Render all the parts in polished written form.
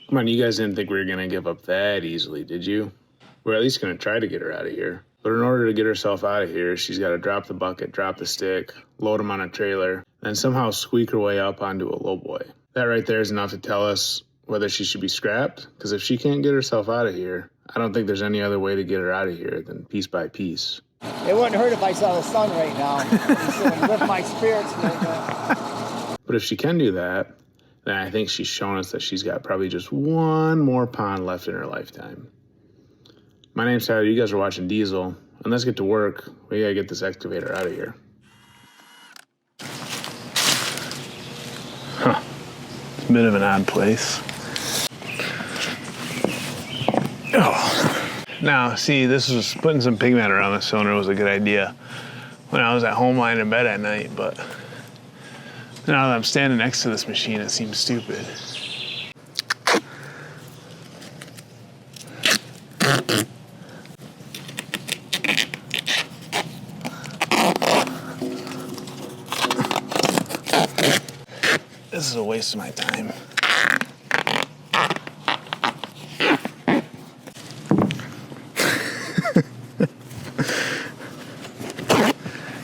Come on, you guys didn't think we were gonna give up that easily, did you? We're at least gonna try to get her out of here. But in order to get herself out of here, she's gotta drop the bucket, drop the stick, load them on a trailer, and somehow squeak her way up onto a lowboy. That right there is enough to tell us whether she should be scrapped, because if she can't get herself out of here, I don't think there's any other way to get her out of here than piece by piece. It wouldn't hurt if I saw the sun right now. It would lift my spirits a little bit. But if she can do that, then I think she's shown us that she's got probably just one more pond left in her lifetime. My name's Tyler, you guys are watching Diesel, and let's get to work. We gotta get this excavator out of here. Huh. It's a bit of an odd place. Oh. Now, see, this was putting some pigment around the cylinder was a good idea when I was at home lying in bed at night, but now that I'm standing next to this machine, it seems stupid. This is a waste of my time.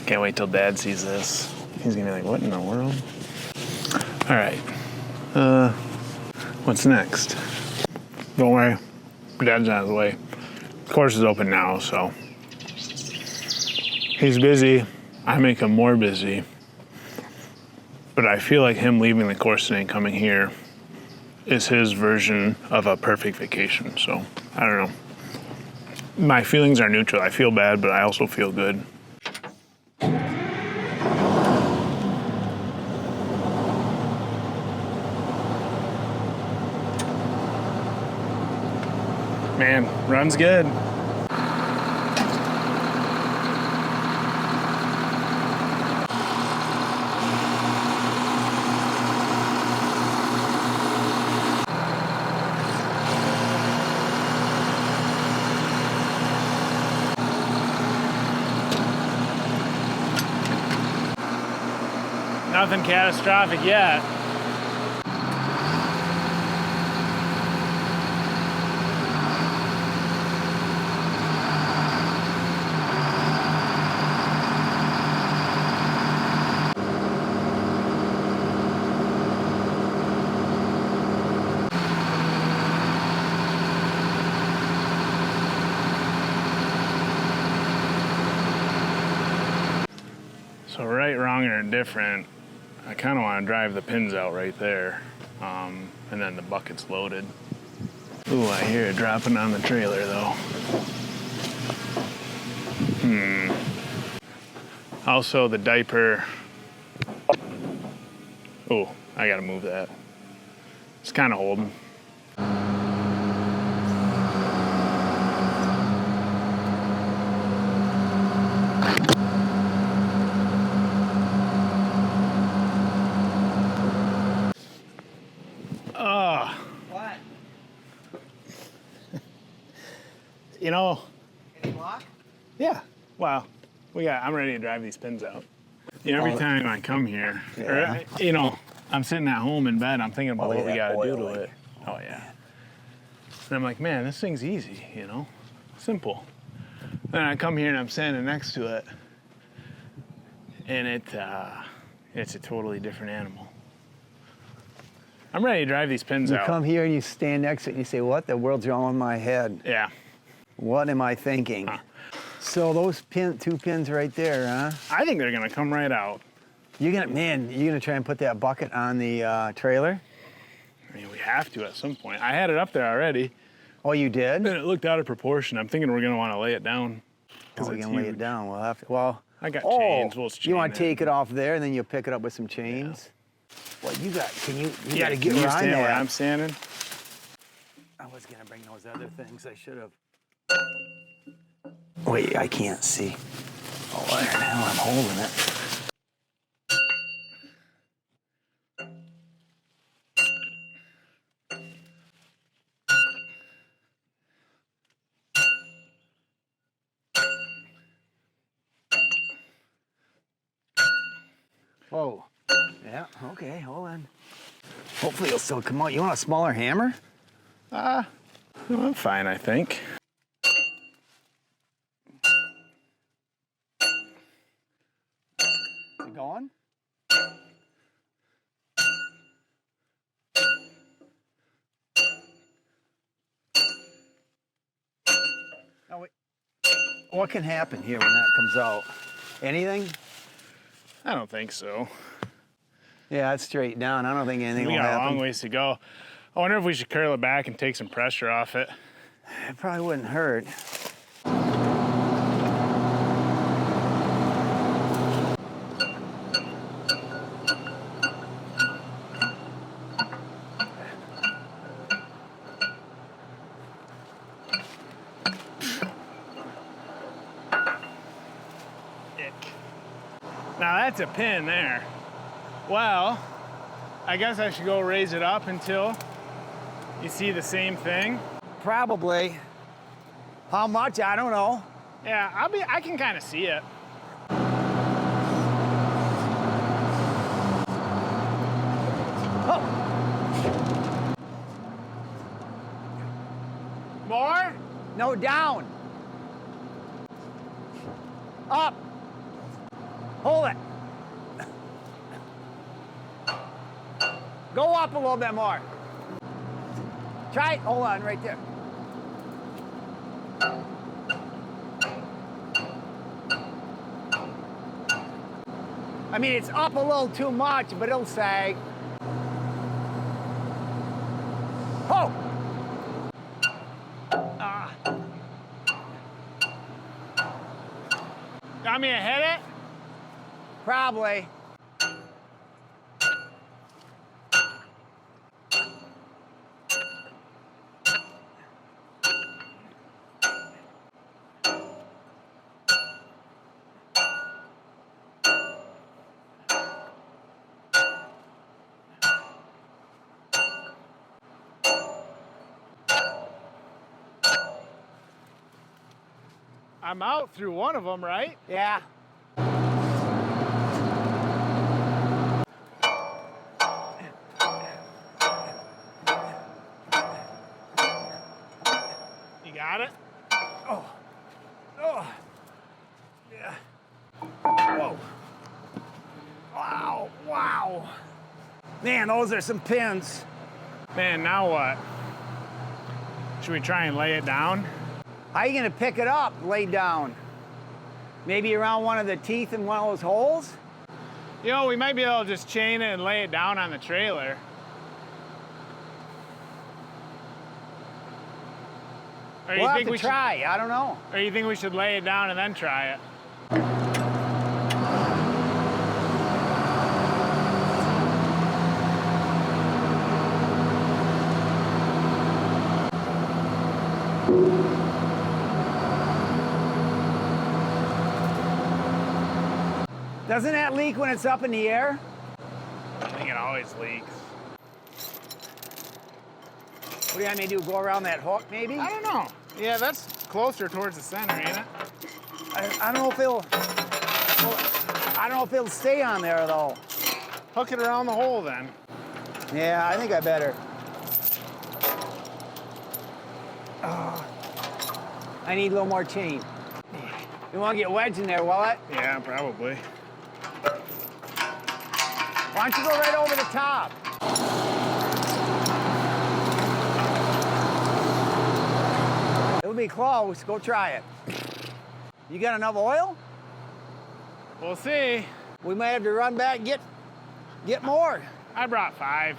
Can't wait till Dad sees this. He's gonna be like, what in the world? All right, what's next? Don't worry, Dad's on his way. The course is open now, so. He's busy, I make him more busy. But I feel like him leaving the course today and coming here is his version of a perfect vacation, so I don't know. My feelings are neutral. I feel bad, but I also feel good. Man, runs good. Nothing catastrophic yet. So right, wrong, or indifferent, I kind of want to drive the pins out right there, and then the bucket's loaded. Ooh, I hear it dropping on the trailer though. Also the diaper. Oh, I gotta move that. It's kind of holding. What? You know. Any block? Yeah. Wow. I'm ready to drive these pins out. You know, every time I come here, or, you know, I'm sitting at home in bed, I'm thinking about what we gotta do to it. Oh yeah. And I'm like, man, this thing's easy, you know, simple. Then I come here and I'm standing next to it, and it's a totally different animal. I'm ready to drive these pins out. You come here and you stand next to it and you say, what? The world's all in my head. Yeah. What am I thinking? Huh. So those two pins right there, huh? I think they're gonna come right out. You're gonna try and put that bucket on the trailer? I mean, we have to at some point. I had it up there already. Oh, you did? And it looked out of proportion. I'm thinking we're gonna want to lay it down. Oh, we're gonna lay it down. We'll have to. Well, I got chains. We'll you want to take it off there and then you'll pick it up with some chains? Yeah. Well, you got to get around stand that. where I'm standing. I was gonna bring those other things. I should have. Wait, I can't see. Oh, where the hell I'm holding it. Whoa. Yeah, okay, hold on. Hopefully it'll still come out. You want a smaller hammer? I'm fine, I think. You going? Now, wait. What can happen here when that comes out? Anything? I don't think so. Yeah, it's straight down. I don't think anything We will got a happen. long ways to go. I wonder if we should curl it back and take some pressure off it. It probably wouldn't hurt. Now that's a pin there. Well, I guess I should go raise it up until you see the same thing. Probably. How much? I don't know. Yeah, I can kind of see it. Oh! More? No, down. Up. Hold it. Go up a little bit more. Try it. Hold on, right there. I mean, it's up a little too much, but it'll sag. Oh! Got me to hit it? Probably. I'm out through one of them, right? Yeah. You got it? Oh. Oh. Yeah. Whoa. Wow. Wow. Man, those are some pins. Man, now what? Should we try and lay it down? How are you gonna pick it up, lay down? Maybe around one of the teeth in one of those holes? You know, we might be able to just chain it and lay it down on the trailer. Or We'll have to try, I don't know. Or you think we should lay it down and then try it? Doesn't that leak when it's up in the air? I think it always leaks. What do you want me to do, go around that hook maybe? I don't know. Yeah, that's closer towards the center, ain't it? I don't know if it'll, well, I don't know if it'll stay on there though. Hook it around the hole then. Yeah, I think I better. I need a little more chain. You want to get wedged in there, will it? Yeah, probably. Why don't you go right over the top? It'll be close. Go try it. You got enough oil? We'll see. We might have to run back and get more. I brought 5.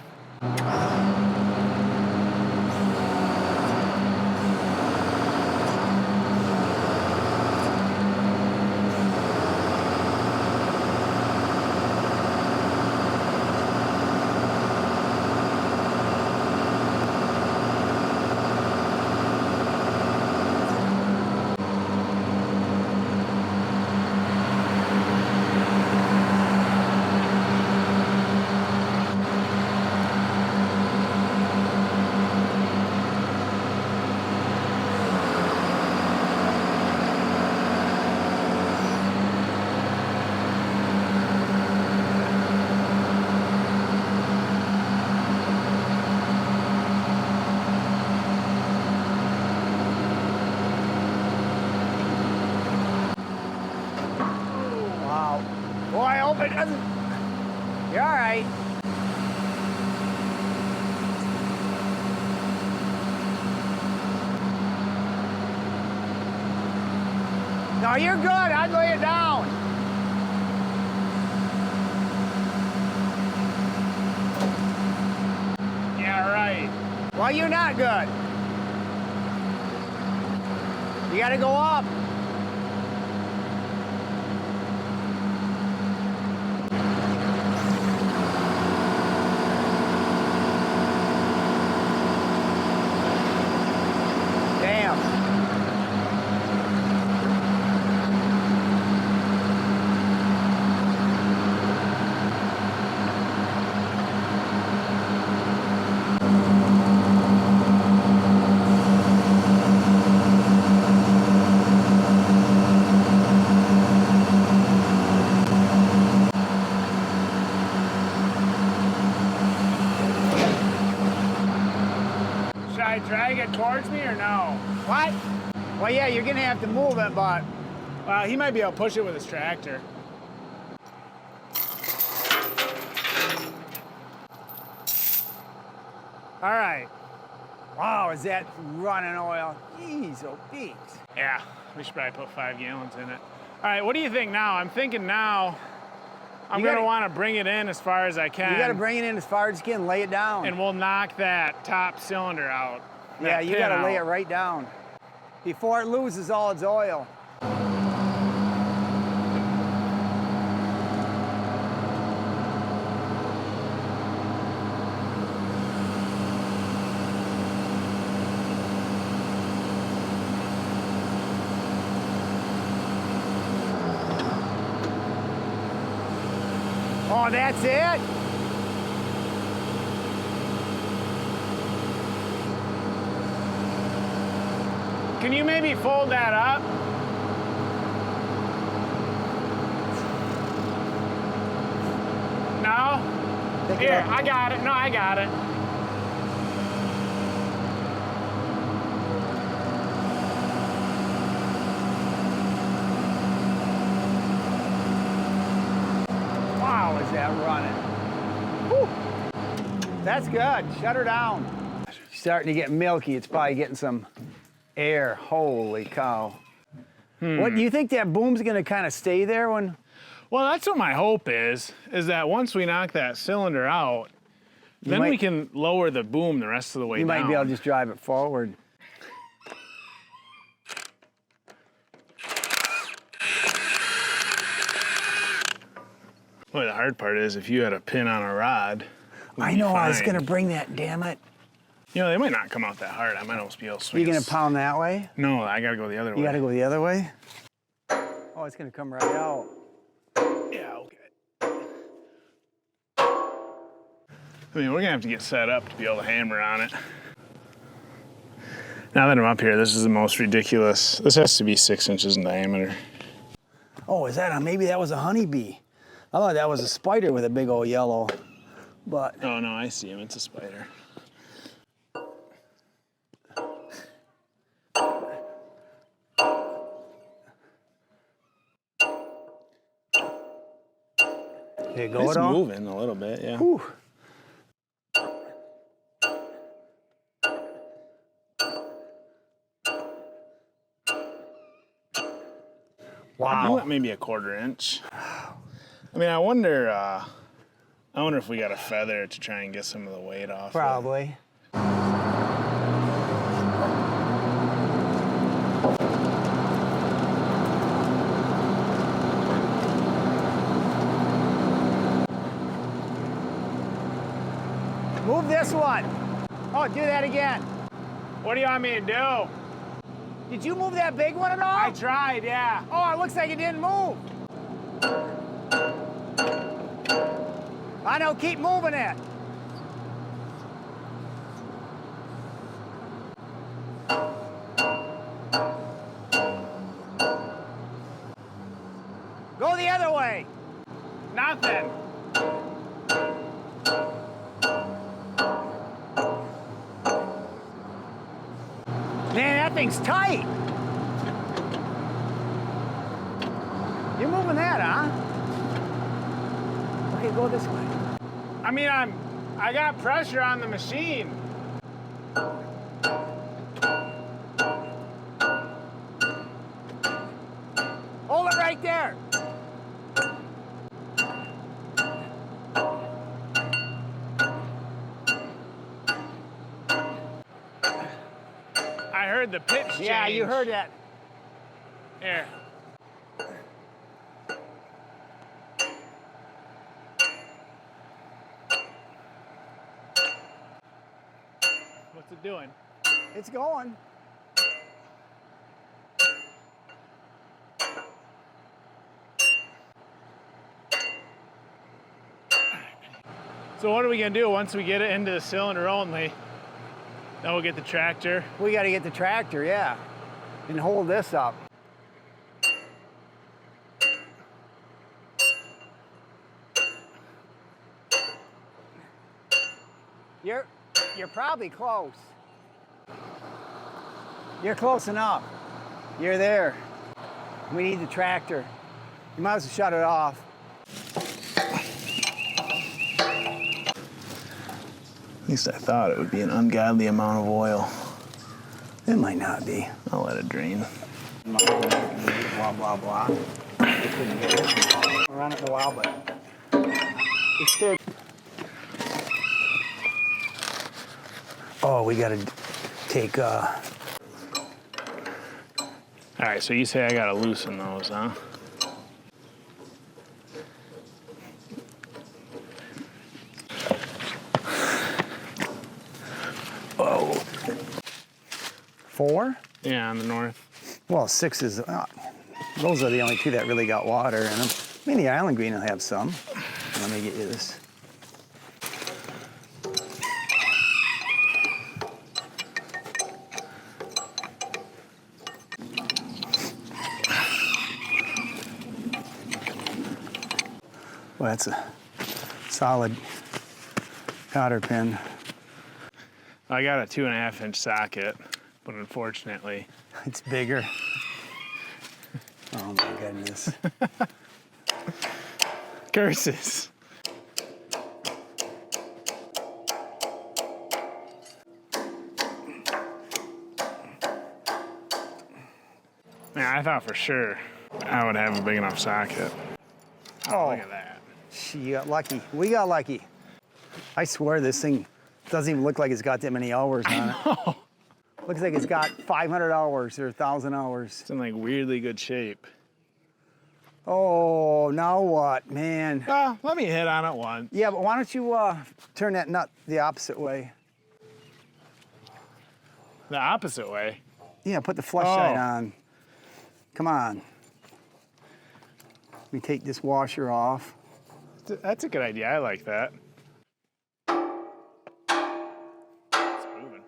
it doesn't. You're all right. No, you're good. I'd lay it down. Yeah, right. Well, you're not good. You gotta go up. Damn. Should I drag it towards me or no? What? Well, yeah, you're gonna have to move it, but Well, he might be able to push it with his tractor. all right. Wow, is that running oil? Jeez, oh, beaks. Yeah, we should probably put 5 gallons in it. All right, what do you think now? I'm thinking now I'm You gonna gotta- want to bring it in as far as I can. You gotta bring it in as far as you can, lay it down. and we'll knock that top cylinder out. yeah, that you pin gotta lay it out. right down before it loses all its oil. Oh, that's it? Can you maybe fold that up? No? Pick it Here, up. I got it. No, I got it. Wow, is that running? Whew. That's good. Shut her down. She's starting to get milky. It's probably getting some air. Holy cow. What do you think that boom's gonna kind of stay there when? Well, that's what my hope is that once we knock that cylinder out, then we might- can lower the boom the rest of the way You down. might be able to just drive it forward. Well, the hard part is if you had a pin on a rod. we'd I be know. I was fine. gonna bring that. Damn it. You know, they might not come out that hard. I might almost be able to swing. You gonna this- pound that way? No, I gotta go the other way. You gotta go the other way. Oh, it's gonna come right out. Yeah, okay. I mean, we're gonna have to get set up to be able to hammer on it. Now that I'm up here, this is the most ridiculous. This has to be 6 inches in diameter. Oh, is that a, maybe that was a honeybee? I thought that was a spider with a big old yellow. But Oh no, I see him. It's a spider. did it go It's at all? moving a little bit, yeah. Whew. I Wow. went maybe a 1/4 inch. I mean, I wonder if we got a feather to try and get some of the weight off. Probably. Move this one. Oh, do that again. What do you want me to do? Did you move that big one at all? I tried, yeah. Oh, it looks like it didn't move. I know, keep moving it. Go the other way. Nothing. Man, that thing's tight. You're moving that, huh? go this way? I mean, I got pressure on the machine. Hold it right there. I heard the pitch change. Yeah, you heard that. Here. What's it doing? It's going. So what are we gonna do once we get it into the cylinder only? Then we'll get the tractor. We got to get the tractor, yeah, and hold this up. You're probably close. You're close enough. You're there. We need the tractor. You might as well shut it off. At least I thought it would be an ungodly amount of oil. It might not be. I'll let it drain. Blah, blah, blah. It couldn't get it. I'll run it in a while, but it's still. Oh, we got to take. All right, so you say I gotta loosen those, huh? Oh. 4? Yeah, on the north. Well, 6 is. Those are the only 2 that really got water in them. I mean, the Island Green will have some. Let me get you this. Well, that's a solid cotter pin. I got a 2.5-inch socket, but unfortunately, It's bigger. Oh my goodness. curses. Man, I thought for sure I would have a big enough socket. Oh, look at that. You got lucky. We got lucky. I swear this thing doesn't even look like it's got that many hours on it. Oh, Looks like it's got 500 hours or 1,000 hours. it's in like weirdly good shape. Oh, now what, man? Well, let me hit on it once. Yeah, but why don't you turn that nut the opposite way? The opposite way. Yeah, put the flush side on. Come on. Let me take this washer off. That's a good idea. I like that. It's moving.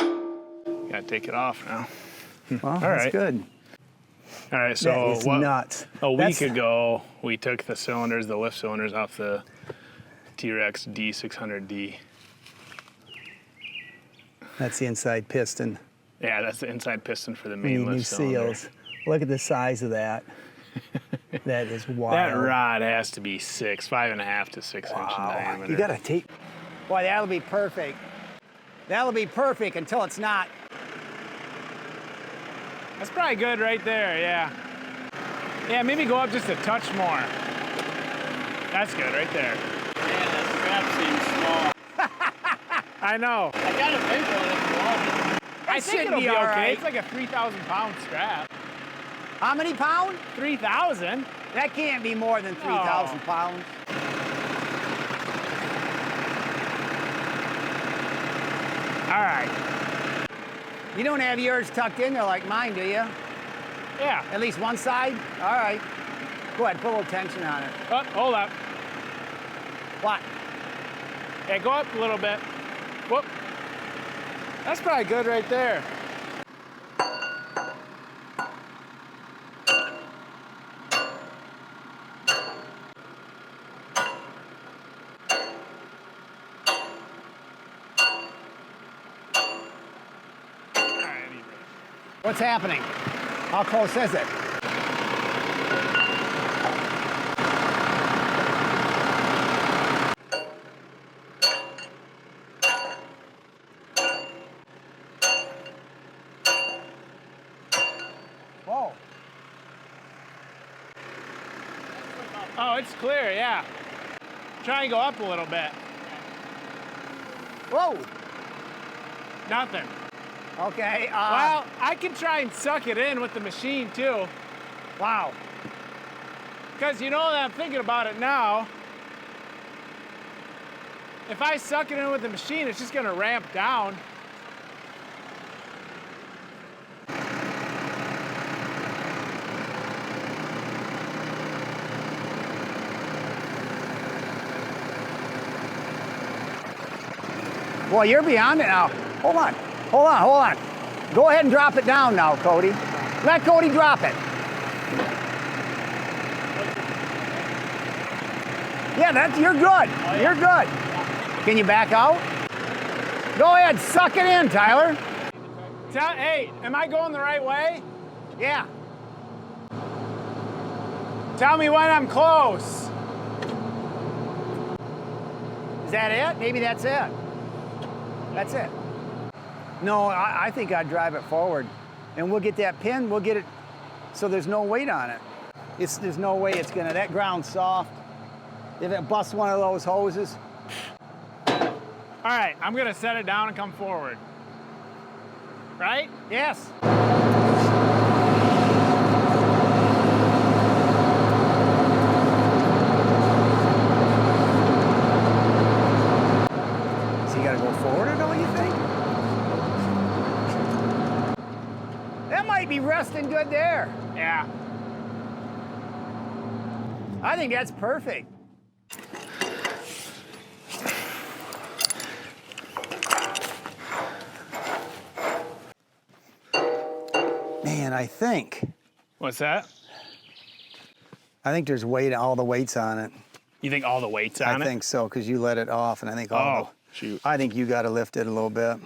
Gotta take it off now. Well, All that's right. good. All right, That so is nuts. a week That's- ago, we took the cylinders, the lift cylinders off the T-Rex D600D. That's the inside piston. Yeah, that's the inside piston for the We main need new lift cylinder. seals. Look at the size of that. That is wild. That rod has to be 5.5 to 6 inch in diameter. You gotta take. Boy, that'll be perfect. That'll be perfect until it's not. That's probably good right there, yeah. Yeah, maybe go up just a touch more. That's good right there. Man, that strap seems small. I know. I got a big one if you want it. I think should it'll be be all okay. right. It's like a 3,000-pound strap. How many pounds? 3,000? That can't be more than 3,000 Oh. pounds. All right. You don't have yours tucked in there like mine, do you? Yeah. At least one side? All right. Go ahead, put a little tension on it. Oh, hold up. What? Yeah, go up a little bit. Whoop. That's probably good right there. What's happening? How close is it? it's clear, yeah. Try and go up a little bit. Whoa. Nothing. Okay. Well, I can try and suck it in with the machine too. Wow. Because you know that I'm thinking about it now. If I suck it in with the machine, it's just gonna ramp down. Well, you're beyond it now. Hold on. Hold on. Hold on. Go ahead and drop it down now, Cody. Let Cody drop it. Yeah, you're good. You're good. Can you back out? Go ahead, suck it in, Tyler. Hey, am I going the right way? Yeah. Tell me when I'm close. Is that it? Maybe that's it. That's it. No, I think I'd drive it forward. And we'll get that pin, we'll get it so there's no weight on it. There's no way it's gonna, that ground's soft. If it busts one of those hoses. All right, I'm gonna set it down and come forward. Right? Yes. So you gotta go forward or don't you think? That might be resting good there. Yeah. I think that's perfect. Man, I think What's that? there's weight, all the weights on it. You think all the weight's on it? I think so, because you let it off, and I think all Oh, shoot. I think you got to lift it a little bit.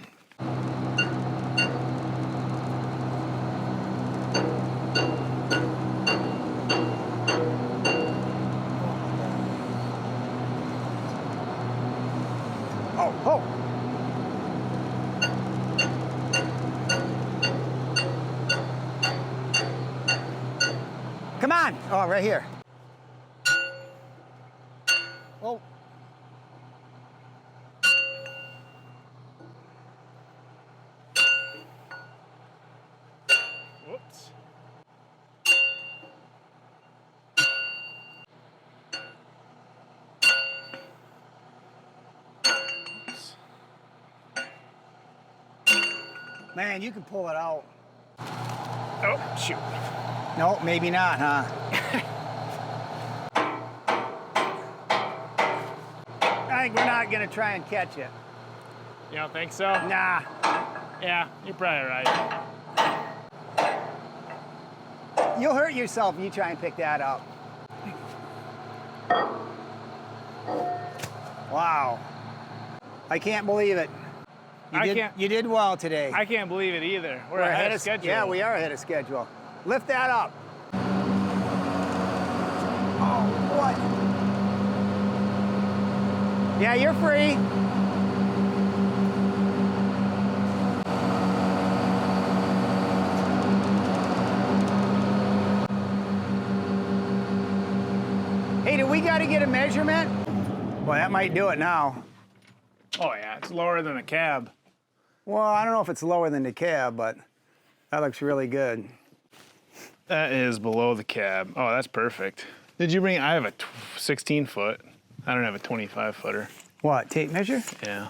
Oh, oh. Come on. Oh, right here. Oh. Whoops. Man, you can pull it out. Oh, shoot. No, maybe not, huh? I think we're not gonna try and catch it. You don't think so? Nah. Yeah, you're probably right. You'll hurt yourself if you try and pick that up. Wow. I can't believe it. You did well today. I can't believe it either. We're ahead of schedule. Yeah, we are ahead of schedule. Lift that up. Oh, what? Yeah, you're free. Hey, do we got to get a measurement? Well, that might do it now. Oh, yeah, it's lower than a cab. Well, I don't know if it's lower than the cab, but that looks really good. That is below the cab. Oh, that's perfect. Did you bring, I have a 16 foot. I don't have a 25 footer. What, tape measure? Yeah.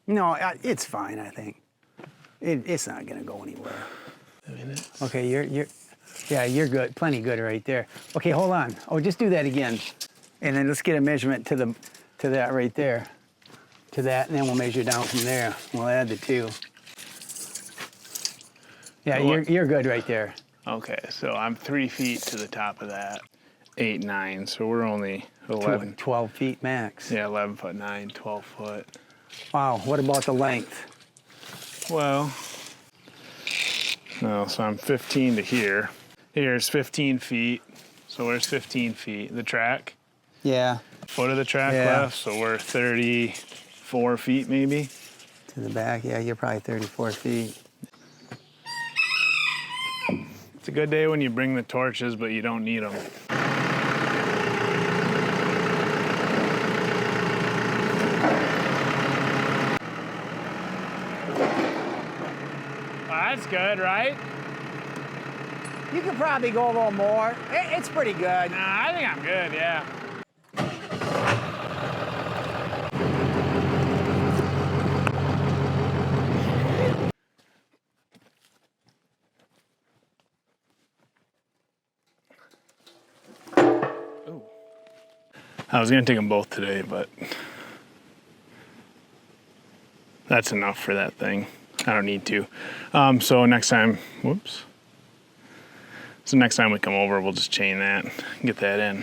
No, it's fine, I think. It's not gonna go anywhere. Okay, you're good, plenty good right there. Okay, hold on. Oh, just do that again. And then let's get a measurement to that right there. To that, and then we'll measure down from there. We'll add the two. Yeah, you're good right there. Okay, so I'm 3 feet to the top of that. 8, 9, so we're only 11. 12 feet max. Yeah, 11 foot 9, 12 foot. Wow, what about the length? Well, no, so I'm 15 to here. Here's 15 feet, so where's 15 feet? The track? Yeah. Foot of the track Yeah. left, so we're 34 feet maybe. To the back, yeah, you're probably 34 feet. It's a good day when you bring the torches, but you don't need them. That's good, right? You could probably go a little more. It's pretty good. Nah, I think I'm good, yeah. Ooh. I was gonna take them both today, but that's enough for that thing. I don't need to. So next time, whoops. So next time we come over, we'll just chain that, get that in.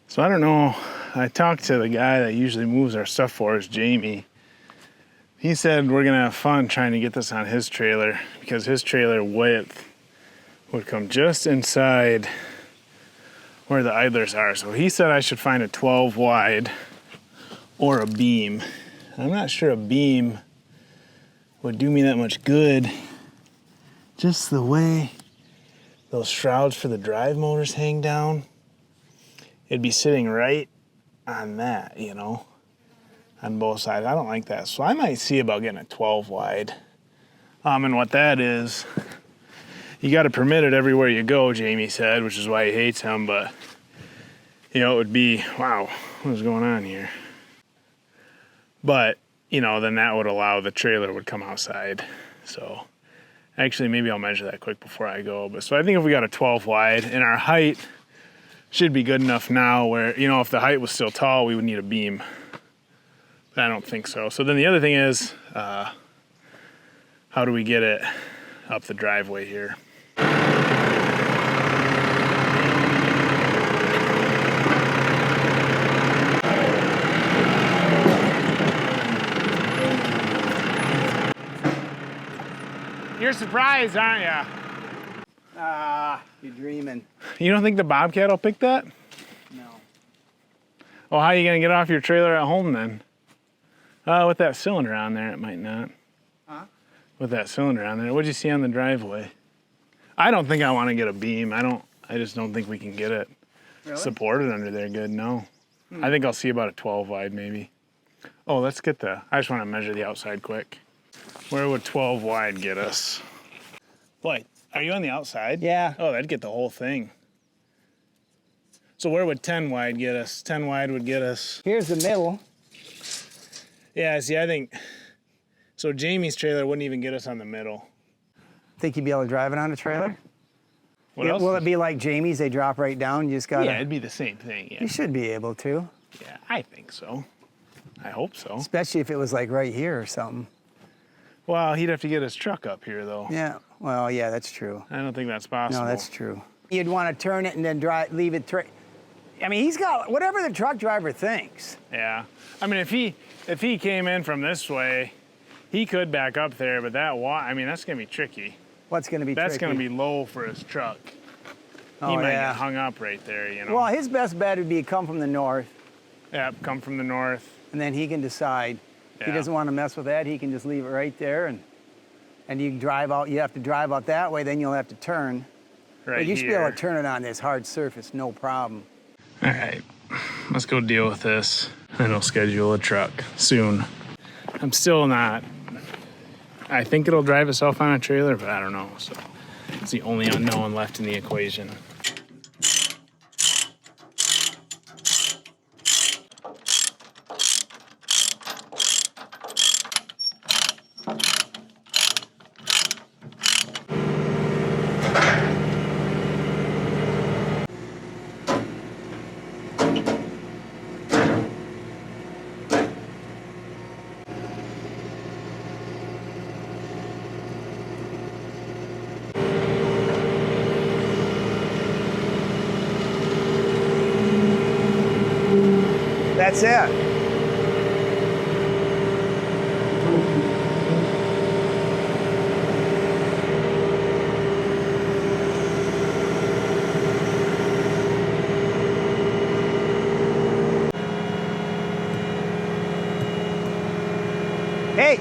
So I don't know, I talked to the guy that usually moves our stuff for us, Jamie. He said we're gonna have fun trying to get this on his trailer because his trailer width would come just inside where the idlers are. So he said I should find a 12 wide or a beam. I'm not sure a beam would do me that much good. Just the way those shrouds for the drive motors hang down, it'd be sitting right on that, you know, on both sides. I don't like that. So I might see about getting a 12 wide. And what that is, you got to permit it everywhere you go, Jamie said, which is why he hates them, but you know, it would be, wow, what is going on here? But, you know, then that would allow the trailer would come outside. So actually, maybe I'll measure that quick before I go. But so I think if we got a 12 wide and our height should be good enough now where, you know, if the height was still tall, we would need a beam. But I don't think so. So then the other thing is, how do we get it up the driveway here? You're surprised, aren't you? Ah, you're dreaming. You don't think the Bobcat will pick that? No. Well, how are you gonna get off your trailer at home then? With that cylinder on there, it might not. Huh? With that cylinder on there, what'd you see on the driveway? I don't think I want to get a beam. I just don't think we can get it supported under there good, no. I think I'll see about a 12 wide maybe. Oh, let's get I just want to measure the outside quick. Where would 12 wide get us? Boy, are you on the outside? Yeah. Oh, that'd get the whole thing. So where would 10 wide get us? 10 wide would get us. Here's the middle. Yeah, see, I think, so Jamie's trailer wouldn't even get us on the middle. Think you'd be able to drive it on a trailer? What else? Will it be like Jamie's? They drop right down. You just gotta. Yeah, it'd be the same thing. Yeah. You should be able to. Yeah, I think so. I hope so. Especially if it was like right here or something. Well, he'd have to get his truck up here, though. Yeah. Well, yeah, that's true. I don't think that's possible. No, that's true. You'd want to turn it and then leave it. I mean, he's got whatever the truck driver thinks. Yeah. I mean, if he came in from this way, he could back up there, but I mean, that's gonna be tricky. What's going to be tricky? That's gonna be low for his truck. Oh, He might yeah. get hung up right there, you know. Well, his best bet would be come from the north, Yeah, come from the north. and then he can decide. If he Yeah. doesn't want to mess with that, he can just leave it right there, and you can drive out. You have to drive out that way, then you'll have to turn. Right But you should be here. able to turn it on this hard surface, no problem. All right, let's go deal with this. And I'll schedule a truck soon. I'm still not, I think it'll drive itself on a trailer, but I don't know. So it's the only unknown left in the equation. That's it. Hey.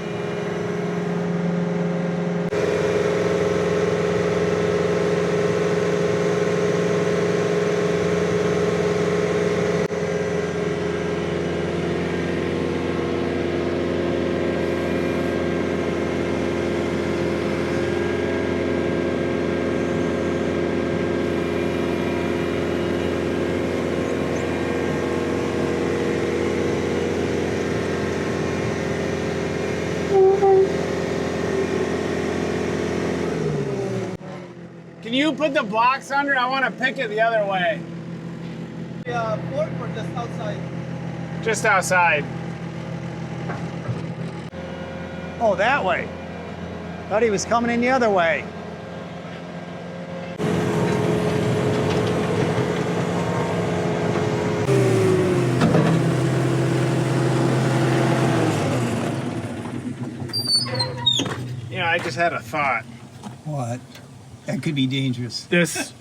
Can you put the box under? I want to pick it the other way. Fork or just outside? Just outside. Oh, that way. Thought he was coming in the other way. Yeah, I just had a thought. What? That could be dangerous. This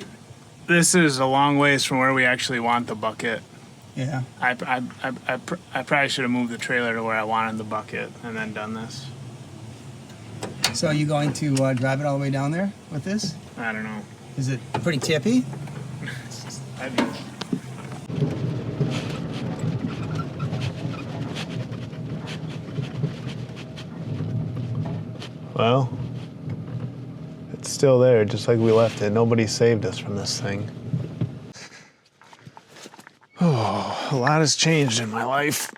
is a long ways from where we actually want the bucket. Yeah. I probably should have moved the trailer to where I wanted the bucket and then done this. So are you going to drive it all the way down there with this? I don't know. Is it pretty tippy? Well, it's still there, just like we left it. Nobody saved us from this thing. Oh, a lot has changed in my life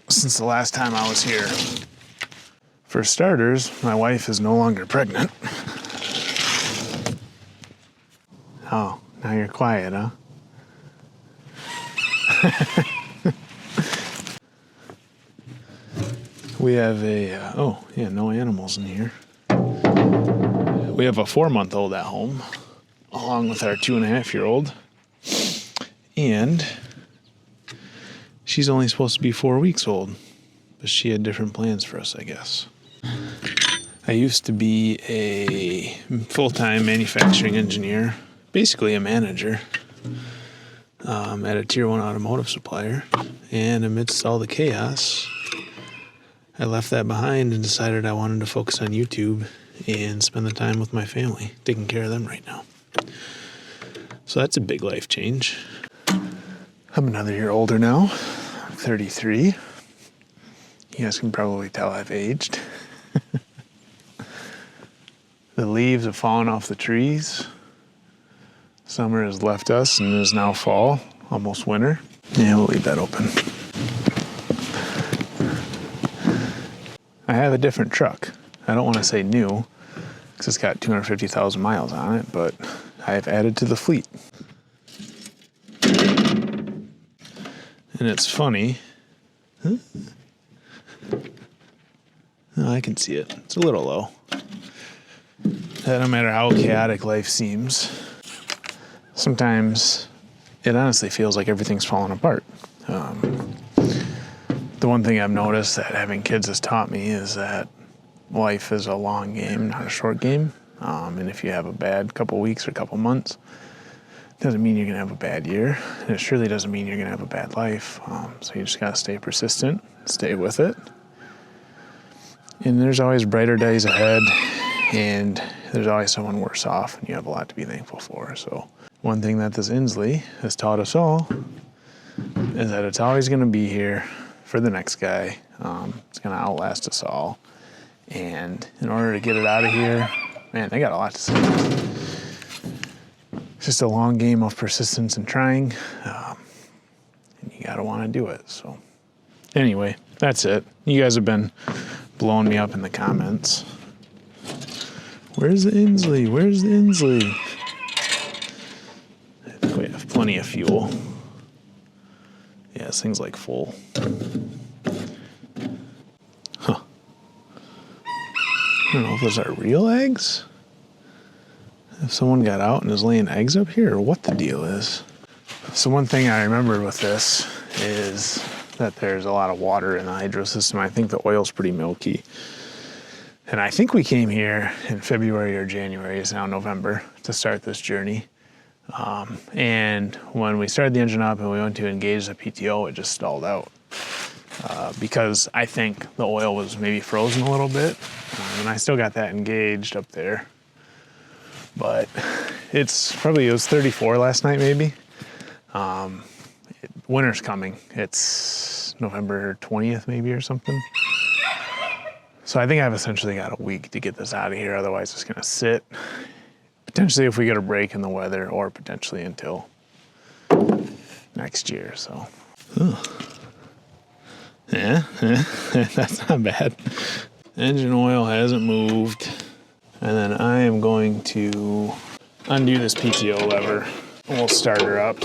since the last time I was here. For starters, my wife is no longer pregnant. Oh, now you're quiet, huh? We have no animals in here. We have a 4-month-old at home, along with our 2.5-year-old. And she's only supposed to be 4 weeks old, but she had different plans for us, I guess. I used to be a full-time manufacturing engineer, basically a manager, at a tier 1 automotive supplier. And amidst all the chaos, I left that behind and decided I wanted to focus on YouTube and spend the time with my family, taking care of them right now. So that's a big life change. I'm another year older now. I'm 33. You guys can probably tell I've aged. The leaves have fallen off the trees. Summer has left us and it is now fall, almost winter. Yeah, we'll leave that open. I have a different truck. I don't want to say new, because it's got 250,000 miles on it, but I have added to the fleet. And it's funny. Huh? Oh, I can see it. It's a little low. That no matter how chaotic life seems, sometimes it honestly feels like everything's falling apart. The one thing I've noticed that having kids has taught me is that life is a long game, not a short game. And if you have a bad couple weeks or couple months, it doesn't mean you're going to have a bad year. And it surely doesn't mean you're going to have a bad life. So you just got to stay persistent, stay with it. And there's always brighter days ahead. And there's always someone worse off. And you have a lot to be thankful for. So one thing that this Insley has taught us all is that it's always going to be here for the next guy. It's going to outlast us all. And in order to get it out of here, man, they got a lot to say. It's just a long game of persistence and trying. And you got to want to do it. So anyway, that's it. You guys have been blowing me up in the comments. Where's the Insley? Where's the Insley? I think we have plenty of fuel. Yeah, this thing's like full. Huh. I don't know if those are real eggs. If someone got out and is laying eggs up here, or what the deal is. So one thing I remember with this is that there's a lot of water in the hydro system. I think the oil's pretty milky. And I think we came here in February or January, it's now November, to start this journey. And when we started the engine up and we went to engage the PTO, it just stalled out. Because I think the oil was maybe frozen a little bit. And I still got that engaged up there. But it was 34 last night maybe. Winter's coming. It's November 20th maybe or something. So I think I've essentially got a week to get this out of here. Otherwise it's gonna sit. Potentially if we get a break in the weather, or potentially until next year, so. Yeah, that's not bad. Engine oil hasn't moved. And then I am going to undo this PTO lever and we'll start her up.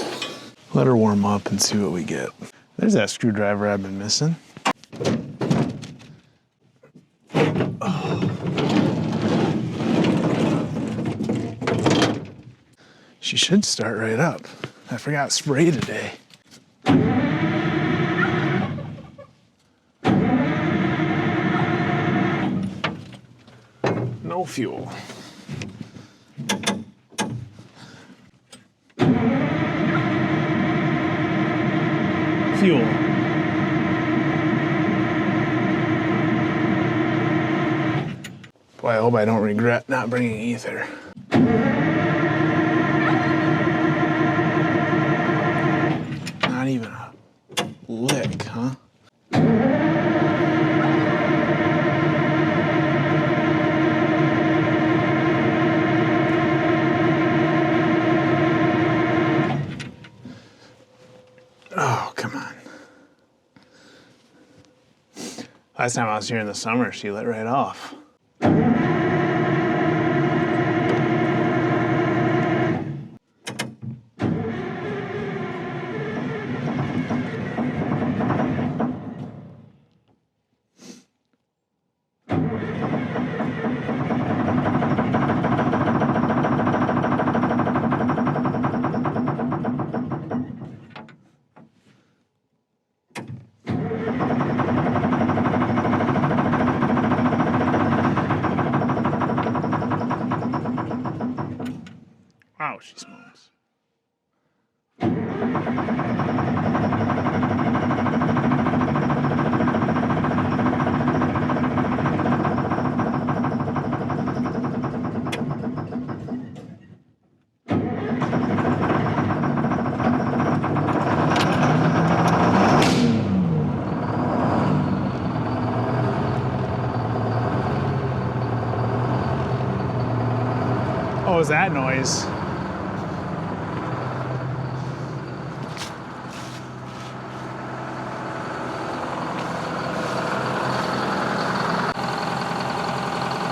Let her warm up and see what we get. There's that screwdriver I've been missing. She should start right up. I forgot spray today. No fuel. Fuel. Boy, I hope I don't regret not bringing ether. Not even a lick, huh? Oh, come on. Last time I was here in the summer, she lit right off. Wow, she smokes. What was that noise?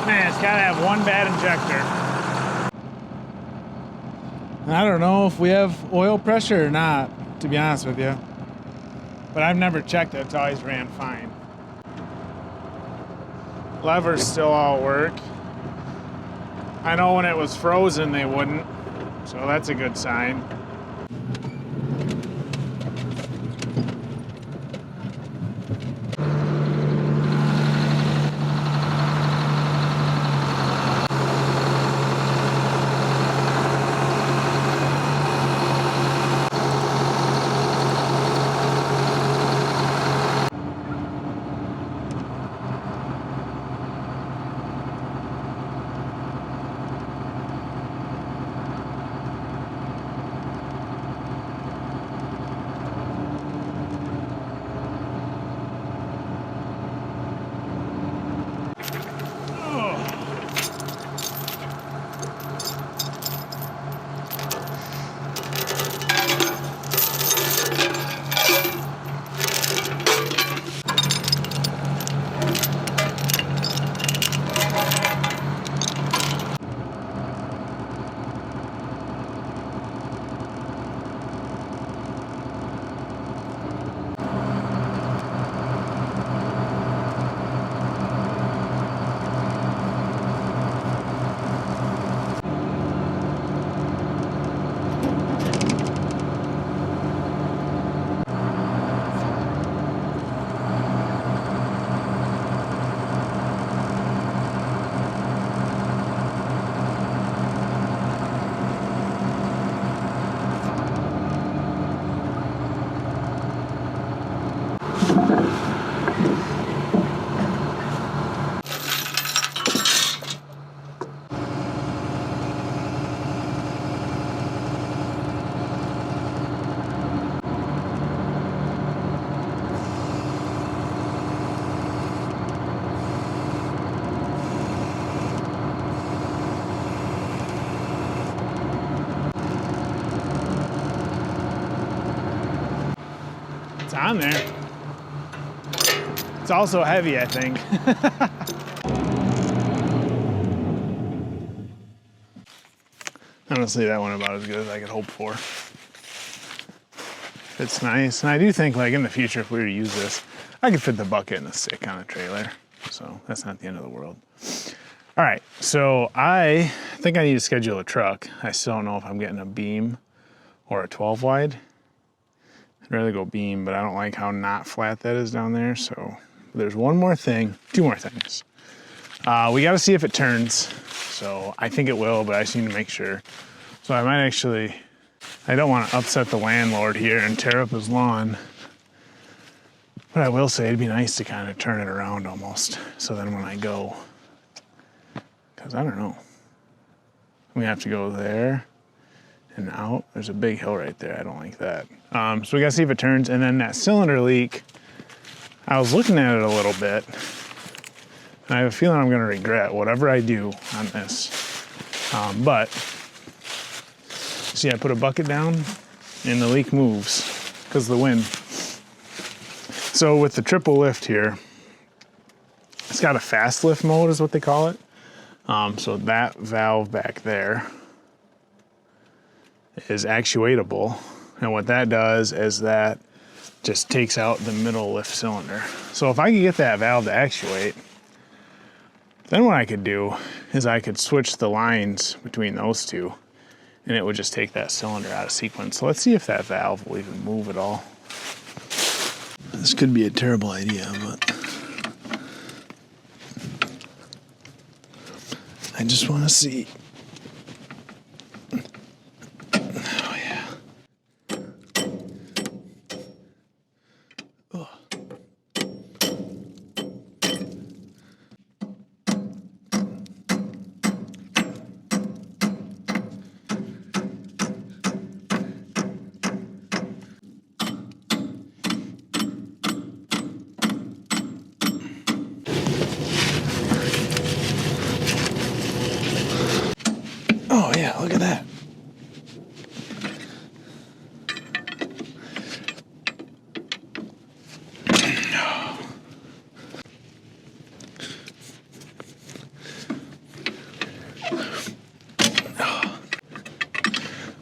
Man, it's gotta have one bad injector. I don't know if we have oil pressure or not, to be honest with you. But I've never checked it, it's always ran fine. Levers still all work. I know when it was frozen they wouldn't, so that's a good sign. It's on there. It's also heavy, I think. honestly, that went about as good as I could hope for. It's nice, and I do think like in the future, if we were to use this, I could fit the bucket and a stick on a trailer. So that's not the end of the world. All right, so I think I need to schedule a truck. I still don't know if I'm getting a beam or a 12 wide. I'd rather go beam, but I don't like how not flat that is down there. So there's one more thing, two more things. We got to see if it turns. So I think it will, but I just need to make sure. So I might actually, I don't want to upset the landlord here and tear up his lawn. But I will say it'd be nice to kind of turn it around almost. So then when I go, because I don't know, we have to go there and out. There's a big hill right there. I don't like that. So we got to see if it turns. And then that cylinder leak, I was looking at it a little bit. And I have a feeling I'm going to regret whatever I do on this. But, see, I put a bucket down and the leak moves because of the wind. So with the triple lift here, it's got a fast lift mode is what they call it. So that valve back there is actuatable. And what that does is that just takes out the middle lift cylinder. So if I could get that valve to actuate, then what I could do is I could switch the lines between those two and it would just take that cylinder out of sequence. So let's see if that valve will even move at all. This could be a terrible idea, but I just want to see. Oh, yeah. Oh. Oh yeah, look at that.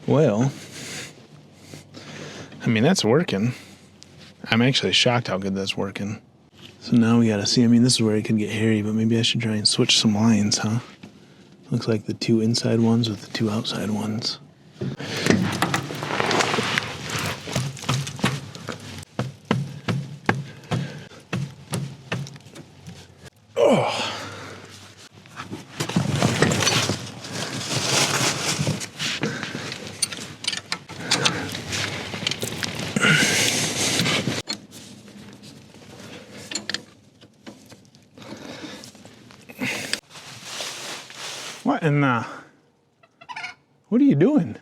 Well, I mean, that's working. I'm actually shocked how good that's working. So now we gotta see, I mean, this is where it can get hairy, but maybe I should try and switch some lines, huh? Looks like the two inside ones with the two outside ones. Oh. What in the... What are you doing?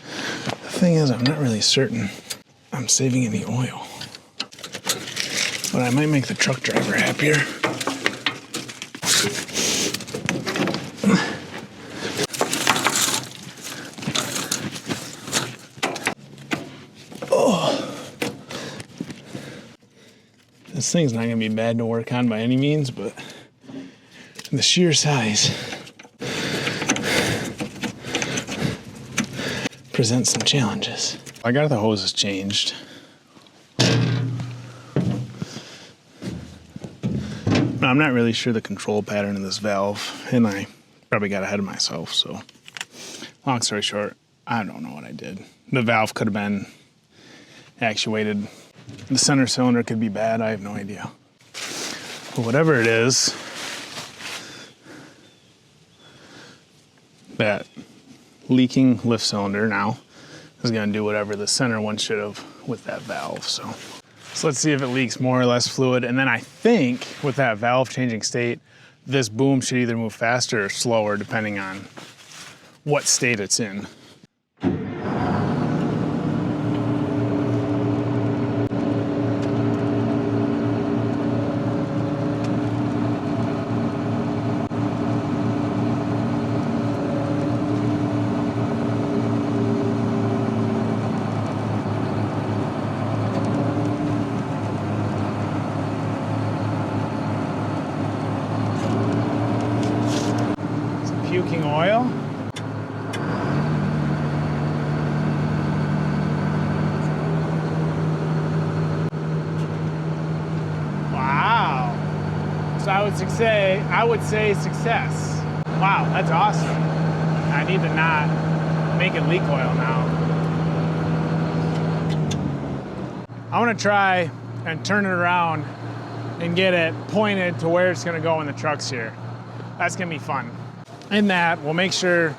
The thing is, I'm not really certain I'm saving any oil. But I might make the truck driver happier. Oh. This thing's not gonna be bad to work on by any means, but the sheer size presents some challenges. I got the hoses changed. But I'm not really sure the control pattern of this valve, and I probably got ahead of myself, so long story short, I don't know what I did. The valve could have been actuated. The center cylinder could be bad, I have no idea. But whatever it is, that leaking lift cylinder now is going to do whatever the center one should have with that valve. So let's see if it leaks more or less fluid. And then I think with that valve changing state, this boom should either move faster or slower depending on what state it's in. Puking oil. I would say success. Wow, that's awesome. I need to not make it leak oil now. I want to try and turn it around and get it pointed to where it's going to go in the trucks here. That's going to be fun. In that, we'll make sure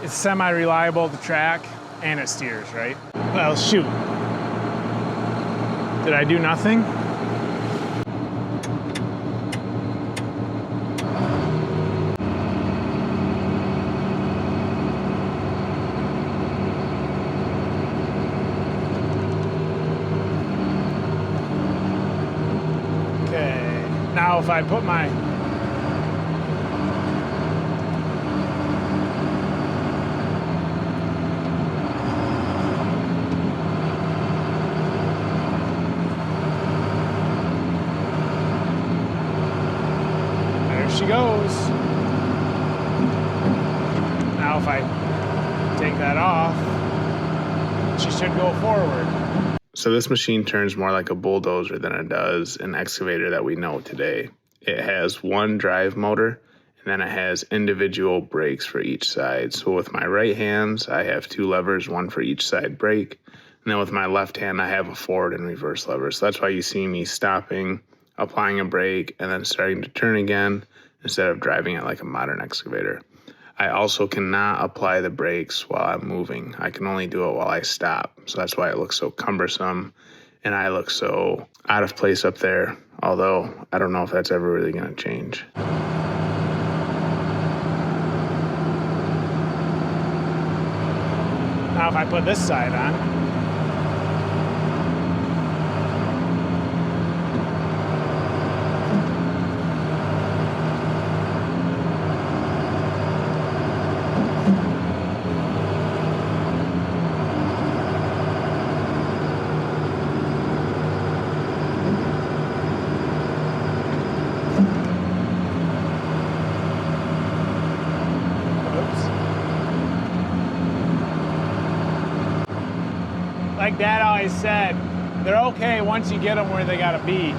it's semi-reliable to track and it steers, right? Well, shoot. Did I do nothing? Okay, now if I put my she goes. Now if I take that off, she should go forward. So this machine turns more like a bulldozer than it does an excavator that we know today. It has one drive motor, and then it has individual brakes for each side. So with my right hands, I have two levers, one for each side brake. And then with my left hand, I have a forward and reverse lever. So that's why you see me stopping, applying a brake, and then starting to turn again, instead of driving it like a modern excavator. I also cannot apply the brakes while I'm moving. I can only do it while I stop. So that's why it looks so cumbersome and I look so out of place up there. Although I don't know if that's ever really going to change. Now if I put this side on, like Dad always said, they're okay once you get them where they gotta be.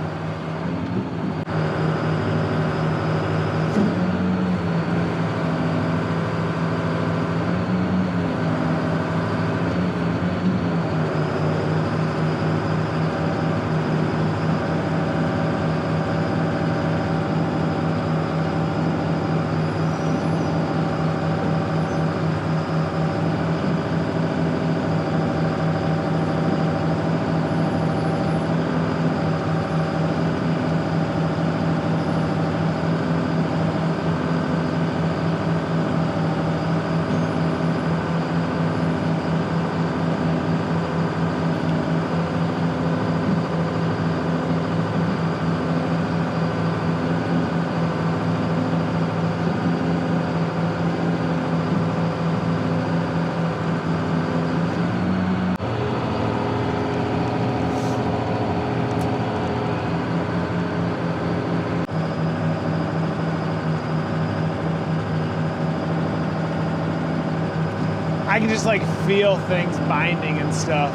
I can just like feel things binding and stuff.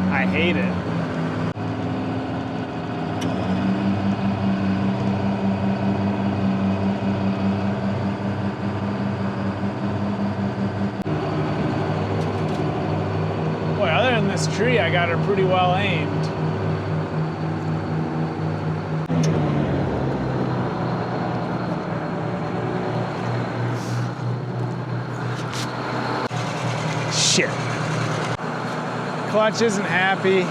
I hate it. Boy, other than this tree, I got her pretty well aimed. Shit. Clutch isn't happy,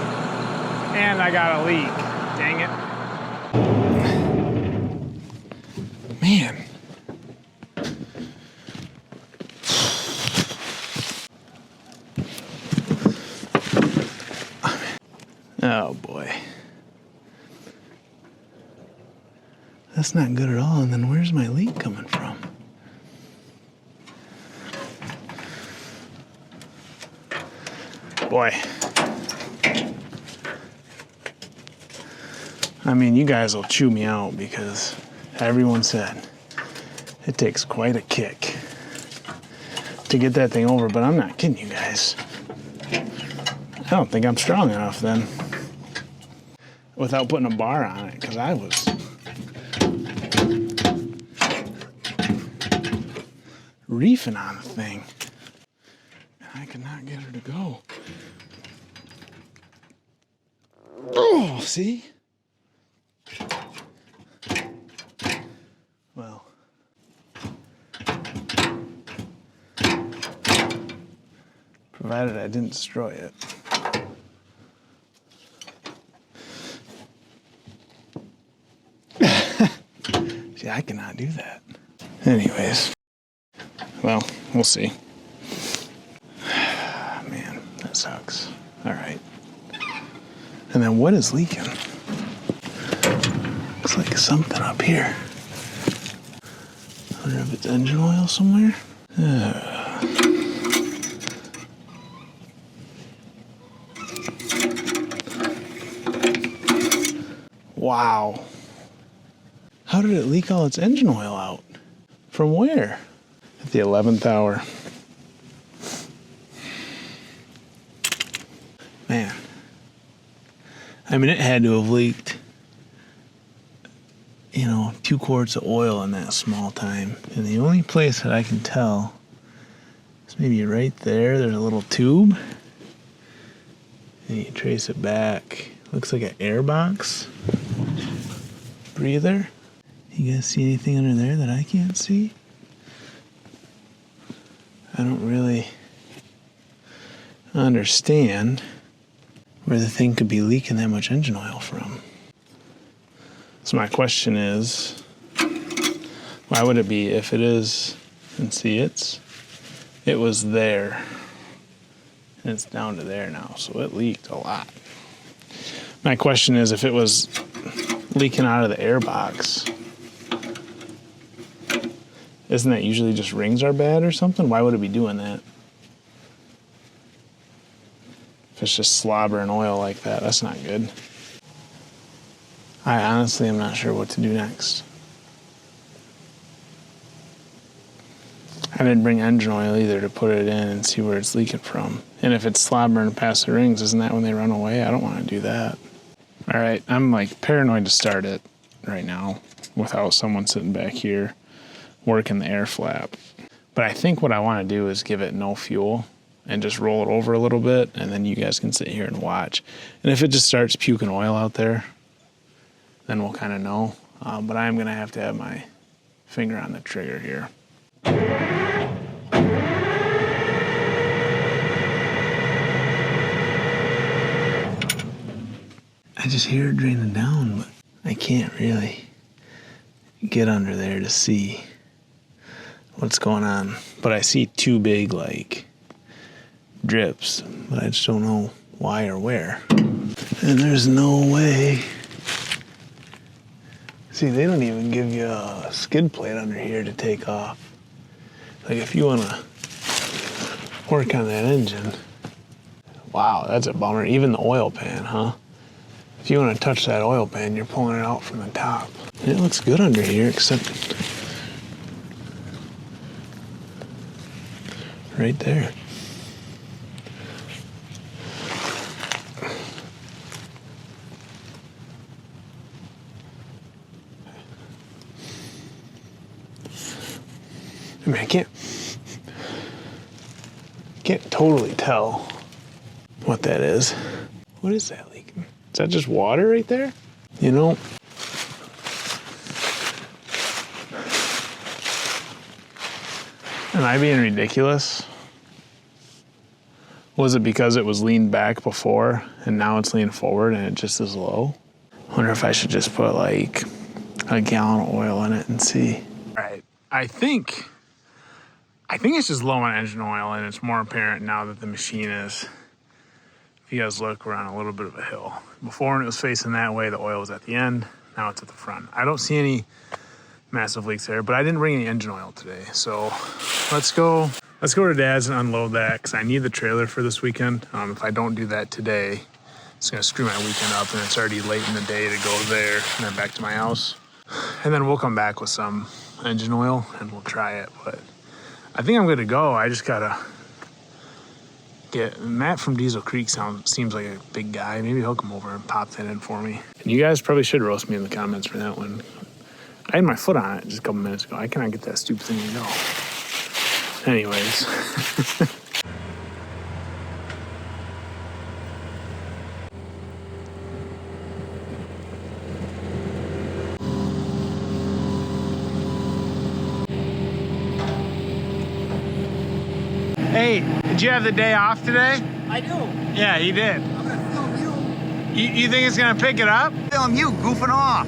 and I got a leak. Dang it. Man. Oh boy. That's not good at all, and then where's my leak coming from? Boy, I mean, you guys will chew me out because everyone said it takes quite a kick to get that thing over, but I'm not kidding you guys. I don't think I'm strong enough then without putting a bar on it, because I was reefing on the thing. And I could not get her to go. Oh, see? Well. Provided I didn't destroy it. See, I cannot do that. Anyways. Well, we'll see. Man, that sucks. All right. And then what is leaking? Looks like something up here. I wonder if it's engine oil somewhere. Wow. How did it leak all its engine oil out? From where? At the 11th hour. Man. I mean, it had to have leaked, 2 quarts of oil in that small time. And the only place that I can tell is maybe right there. There's a little tube. And you trace it back. Looks like an air box. Breather. You guys see anything under there that I can't see? I don't really understand where the thing could be leaking that much engine oil from. So my question is, why would it be if it is, and see it was there, and it's down to there now, so it leaked a lot. My question is, if it was leaking out of the air box, isn't that usually just rings are bad or something? Why would it be doing that? If it's just slobbering oil like that, that's not good. I honestly am not sure what to do next. I didn't bring engine oil either to put it in and see where it's leaking from. And if it's slobbering past the rings, isn't that when they run away? I don't want to do that. All right, I'm like paranoid to start it right now without someone sitting back here working the air flap. But I think what I want to do is give it no fuel and just roll it over a little bit, and then you guys can sit here and watch. And if it just starts puking oil out there, then we'll kind of know. But I am going to have my finger on the trigger here. I just hear it draining down, but I can't really get under there to see what's going on. But I see 2 big, drips, but I just don't know why or where. And there's no way. See, they don't even give you a skid plate under here to take off. Like, if you want to work on that engine, wow, that's a bummer. Even the oil pan, huh? If you want to touch that oil pan, you're pulling it out from the top. And it looks good under here, except right there. I mean, I can't totally tell what that is. What is that leaking? Is that just water right there? Am I being ridiculous? Was it because it was leaned back before and now it's leaned forward and it just is low? I wonder if I should just put a gallon of oil in it and see. All right, I think it's just low on engine oil, and it's more apparent now that the machine is. If you guys look, we're on a little bit of a hill. Before, when it was facing that way, the oil was at the end. Now it's at the front. I don't see any massive leaks there, but I didn't bring any engine oil today. So let's go to Dad's and unload that, because I need the trailer for this weekend. If I don't do that today, it's going to screw my weekend up, and it's already late in the day to go there and then back to my house. And then we'll come back with some engine oil, and we'll try it. But I think I'm good to go. I just got to get Matt from Diesel Creek. Seems like a big guy. Maybe he'll come over and pop that in for me. And you guys probably should roast me in the comments for that one. I had my foot on it just a couple minutes ago. I cannot get that stupid thing to go. Anyways. Hey, did you have the day off today? I do. Yeah, you did. I'm gonna film you. You think it's gonna pick it up? Film you goofing off.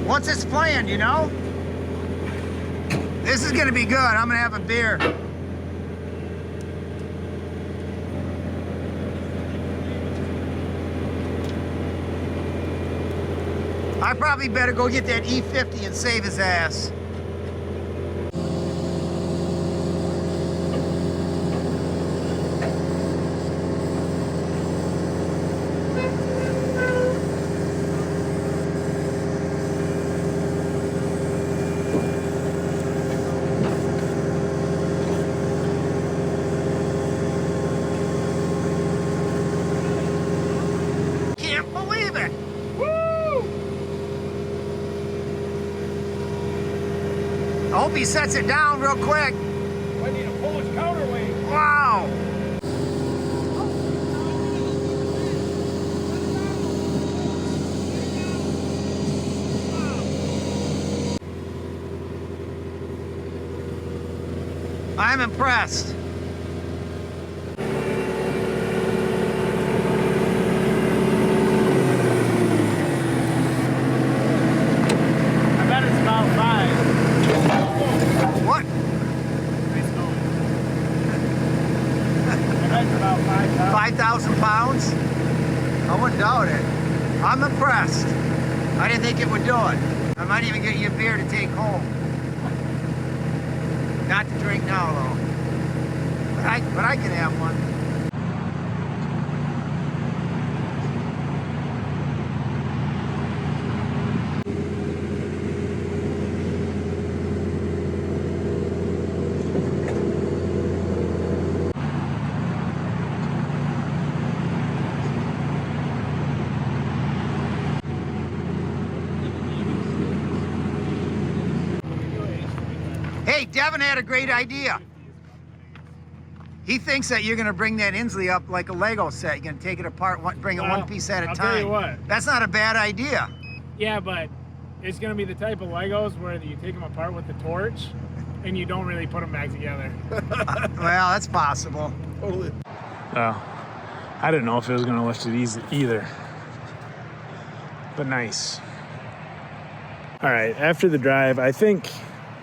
What's this plan, you know? This is gonna be good. I'm gonna have a beer. I probably better go get that E50 and save his ass. Can't believe it. Woo! I hope he sets it down real quick. I need a Polish counterweight. Wow. I'm impressed. I bet it's about 5. What? Nice going. I bet it's about 5,000. 5,000 pounds? I wouldn't doubt it. I'm impressed. I didn't think it would do it. I might even get you a beer to take home. Not to drink now, though. But I can have one. Hey, Devin had a great idea. He thinks that you're gonna bring that Insley up like a Lego set. You're gonna take it apart, bring it one piece at a I'll time. tell you what. That's not a bad idea. Yeah, but it's gonna be the type of Legos where you take them apart with the torch and you don't really put them back together. Well, that's possible. Totally. Oh, I didn't know if it was gonna lift it easy either. But nice. All right, after the drive, I think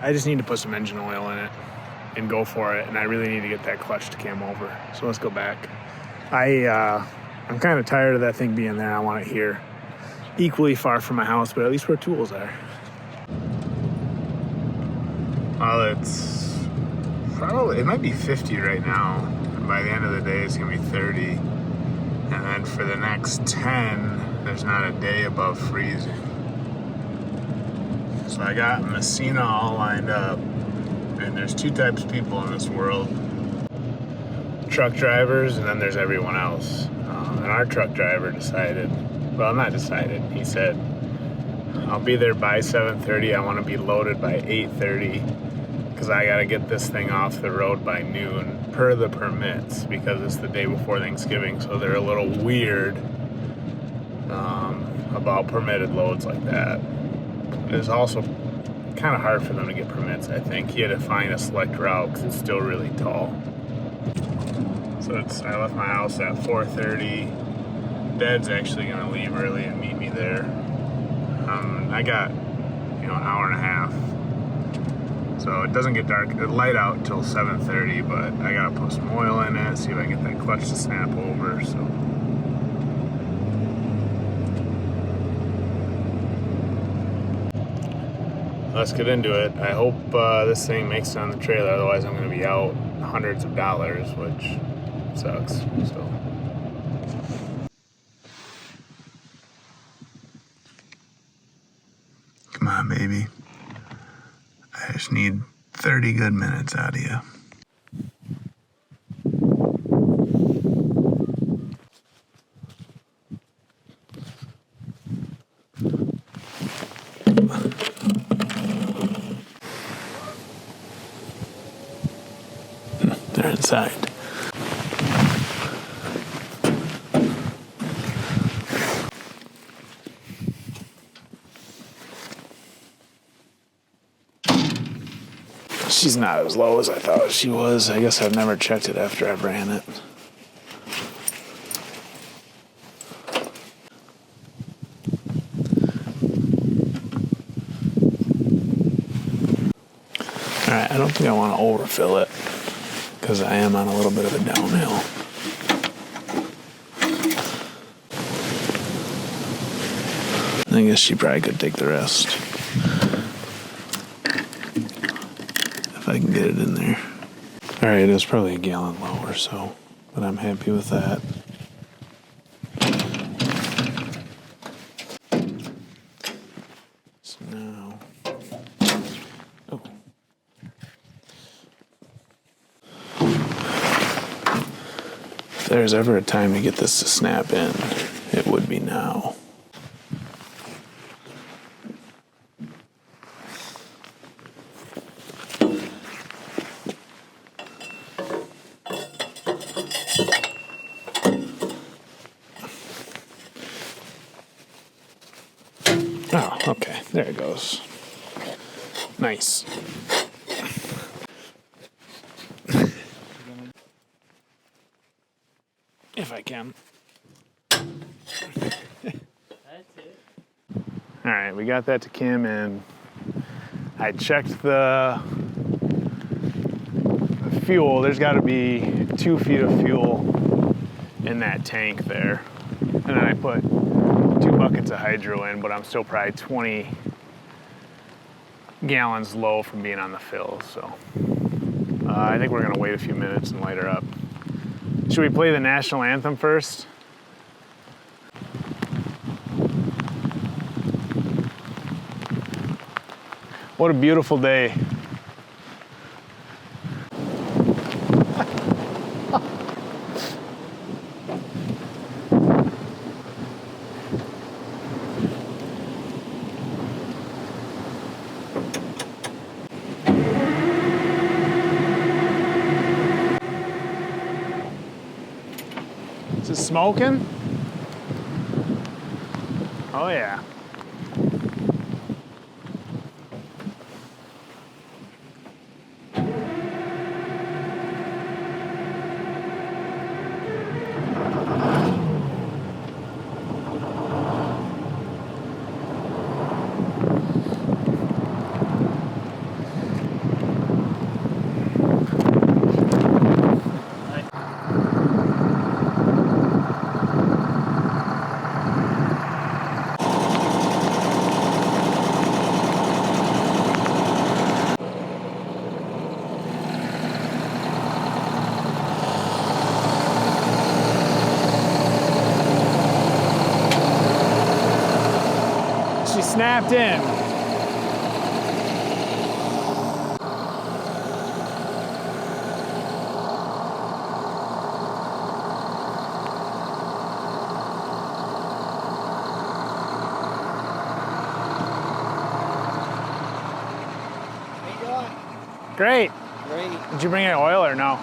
I just need to put some engine oil in it and go for it, and I really need to get that clutch to cam over. So let's go back. I'm kind of tired of that thing being there. I want it here, equally far from my house, but at least where tools are. Well, it's probably, it might be 50 right now, and by the end of the day it's gonna be 30, and then for the next 10 there's not a day above freezing. So I got Messina all lined up, and there's two types of people in this world. Truck drivers, and then there's everyone else. And our truck driver decided, well, not decided, he said, I'll be there by 7:30, I want to be loaded by 8:30, because I got to get this thing off the road by noon, per the permits, because it's the day before Thanksgiving, so they're a little weird about permitted loads like that. It's also kind of hard for them to get permits, I think. He had to find a select route because it's still really tall. So I left my house at 4:30. Dad's actually going to leave early and meet me there. I got, an hour and a half. So it doesn't get dark, light out until 7:30, but I got to put some oil in it, see if I can get that clutch to snap over. So. Let's get into it. I hope this thing makes it on the trailer, otherwise I'm going to be out hundreds of dollars, which sucks. So. Come on, baby. I just need 30 good minutes out of you. inside. She's not as low as I thought she was. I guess I've never checked it after I've ran it. All right, I don't think I want to overfill it because I am on a little bit of a downhill. I guess she probably could take the rest. If I can get it in there. All right, it was probably a gallon lower, so, but I'm happy with that. So now, oh. If there's ever a time to get this to snap in, it would be now. Oh, okay, there it goes. Nice. If I can. That's it. All right, we got that to Kim, and I checked the fuel. There's got to be 2 feet of fuel in that tank there. And then I put 2 buckets of hydro in, but I'm still probably 20 gallons low from being on the fill. So I think we're gonna wait a few minutes and light her up. Should we play the national anthem first? What a beautiful day. Is it smoking? Oh yeah. She snapped in. How you doing? Great. Great. Did you bring any oil or no?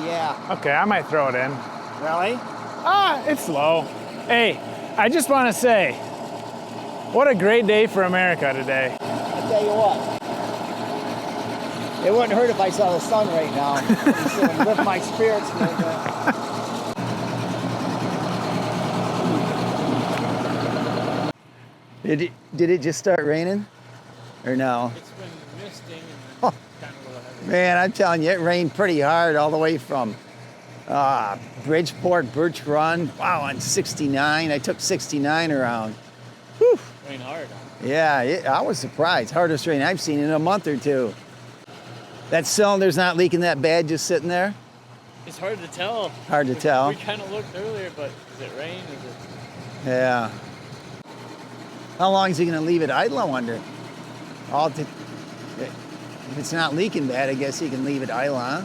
Yeah. Okay, I might throw it in. Really? It's low. Hey, I just want to say, what a great day for America today. I'll tell you what. It wouldn't hurt if I saw the sun right now. It would lift my spirits a little bit. Did it just start raining? Or no? It's been misting and kind of a little heavy. Man, I'm telling you, it rained pretty hard all the way from Bridgeport, Birch Run. Wow, on 69. I took 69 around. Whew. Rain hard, huh? Yeah, I was surprised. Hardest rain I've seen in a month or two. That cylinder's not leaking that bad just sitting there? It's hard to tell. Hard to tell. We kind of looked earlier, but is it rain? Is it? Yeah. How long is he going to leave it idle, I wonder? If it's not leaking bad, I guess he can leave it idle, huh?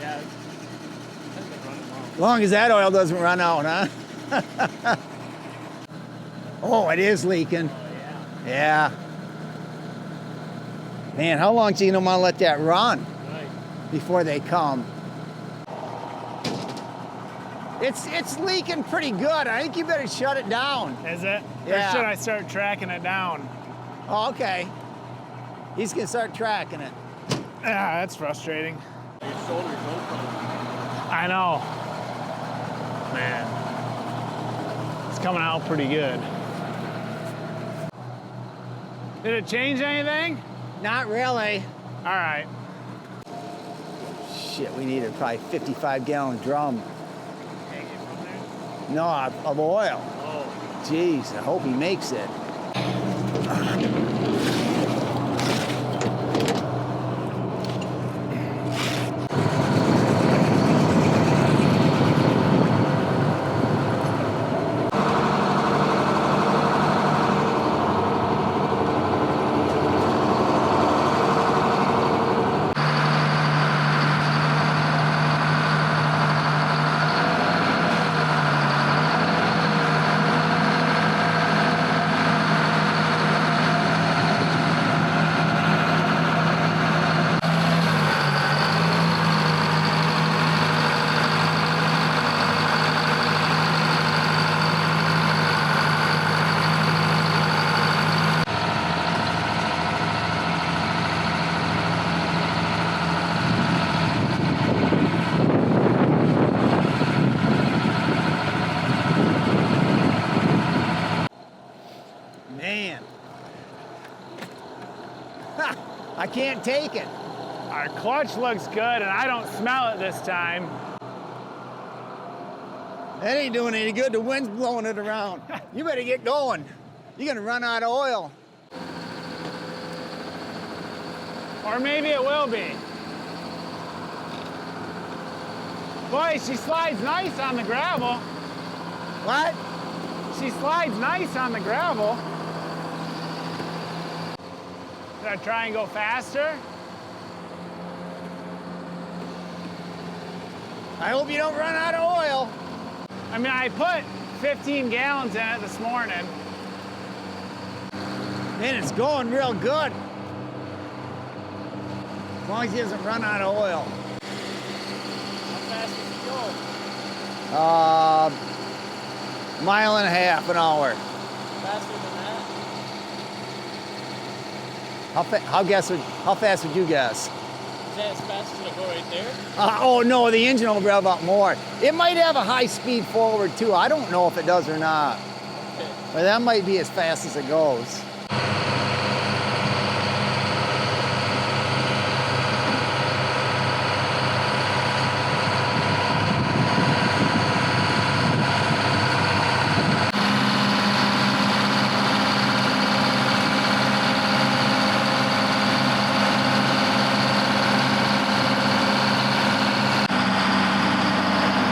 Yeah. It's been running long. As long as that oil doesn't run out, huh? Oh, it is leaking. Oh, Yeah. yeah. Man, how long do you want to let that run Right. before they come? It's leaking pretty good. I think you better shut it down. Is it? Yeah. Or should I start tracking it down? Oh, okay. He's gonna start tracking it. Yeah, that's frustrating. Your shoulder's open. I know. Man. It's coming out pretty good. Did it change anything? Not really. All right. Shit, we needed probably 55-gallon drum. Take it from there. No, of oil. Oh. Jeez, I hope he makes it. Man. Ha! I can't take it. Our clutch looks good, and I don't smell it this time. That ain't doing any good. The wind's blowing it around. You better get going. You're gonna run out of oil. Or maybe it will be. Boy, she slides nice on the gravel. What? She slides nice on the gravel. Should I try and go faster? I hope you don't run out of oil. I mean, I put 15 gallons in it this morning. Man, it's going real good. As long as he doesn't run out of oil. How fast does it go? Mile and a half an hour. Faster than that? How fast would you guess? Is that as fast as it'll go right there? Oh no, the engine will rev up more. It might have a high speed forward too. I don't know if it does or not. Okay. But that might be as fast as it goes.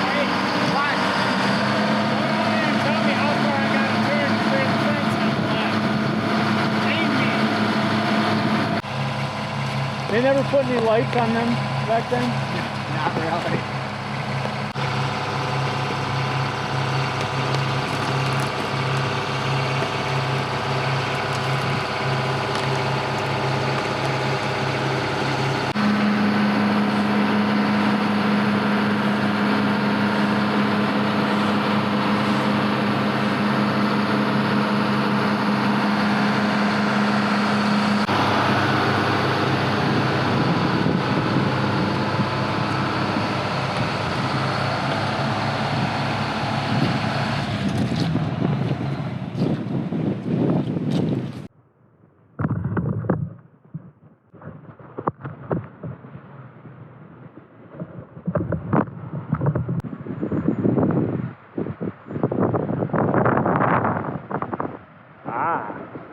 Hey, what? Go down there and tell me how far I gotta turn to clear the fence on the left. Save me. They never put any lights on them back then? Not really.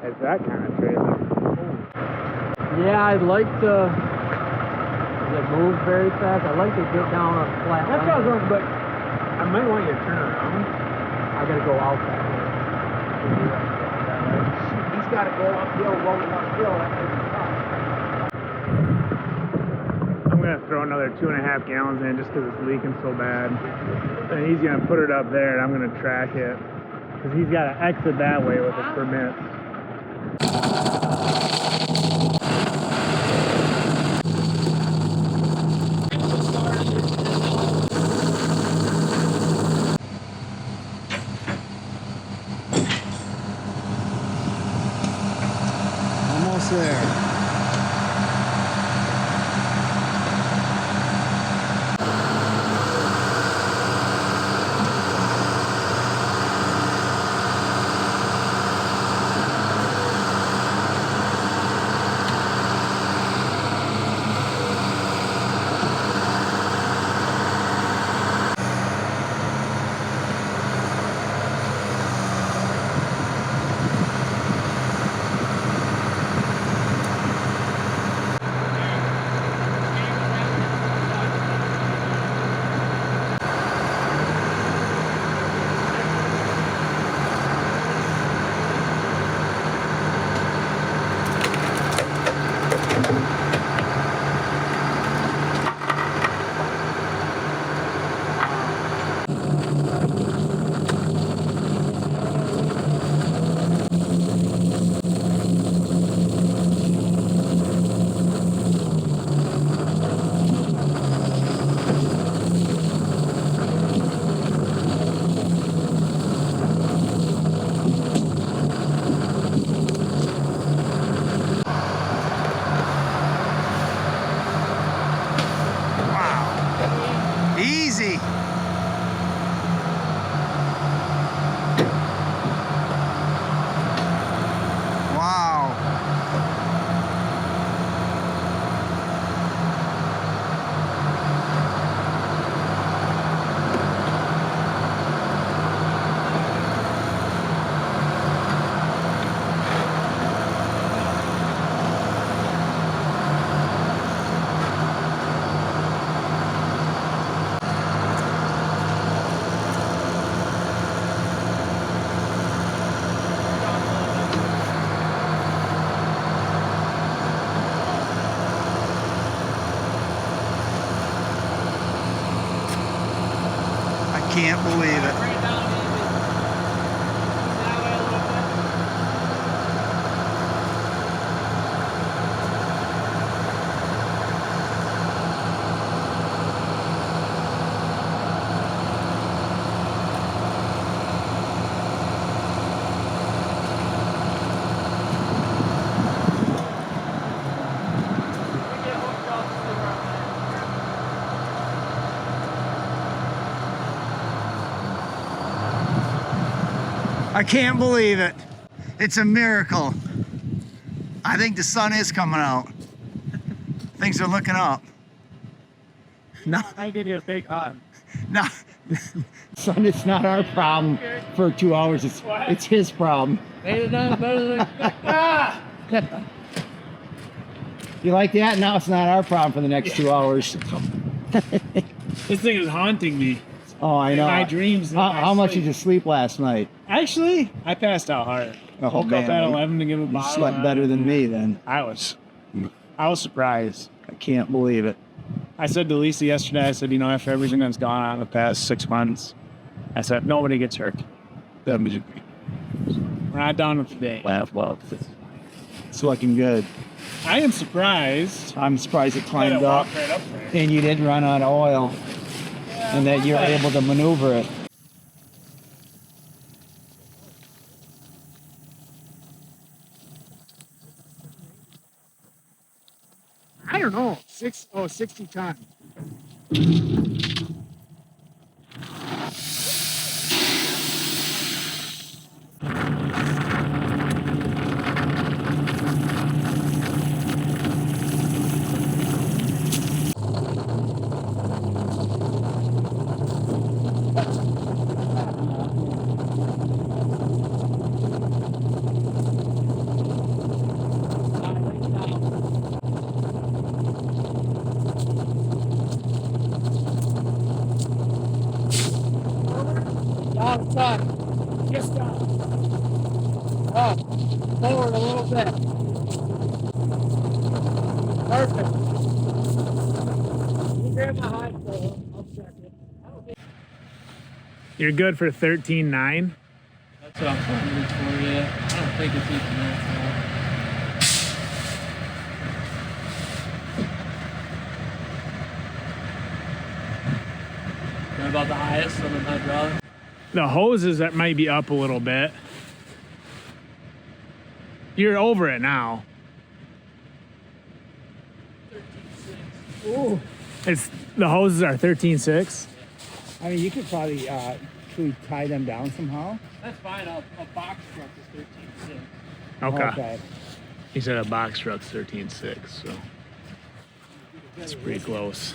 It's that kind of trailer. Yeah, I'd like to. Does it move very fast? I'd like to get down a flat That's what I was line. wondering, but I might want you to turn around. I gotta go out that way. He's got to go uphill, rolling uphill. That might be tough. I'm gonna throw another 2.5 gallons in just because it's leaking so bad. And he's gonna put it up there, and I'm gonna track it because he's got to exit that way with his permits. can't believe it. Bring it down, David. That way a little bit. We get hooked up to the ground. I can't believe it. It's a miracle. I think the sun is coming out. Things are looking up. No, I give you a big hug. no. Son, it's not our problem for 2 hours. It's his problem. Made it done better than ah! You like that? Now it's not our problem for the next 2 hours. This thing is haunting me. Oh, I know. My dreams. How much did you sleep last night? Actually, I passed out hard. Oh, Woke up at 11 to give a You bottle. slept better than me then. I was surprised. I can't believe it. I said to Lisa yesterday, I said, you know, after everything that's gone on in the past 6 months, I said, nobody gets hurt. We're not done with today. Well, it's looking good. I am surprised. I'm surprised it that climbed it up walked right up there. and you didn't run out of oil and that you're able to maneuver it. I don't know. 60 tons. Down, son. Just down. Up. Forward a little bit. Perfect. You grab my high pole. I'll check it. I don't think You're good for 13.9. that's what I'm putting it for you. I don't think it's even that far. What about the highest on the hydraulic? The hoses that might be up a little bit. You're over it now. Ooh. It's the hoses are 13.6. I mean, you could probably should we tie them down somehow? That's fine. A box truck is 13.6. Okay. He said a box truck's 13.6, so that's pretty close.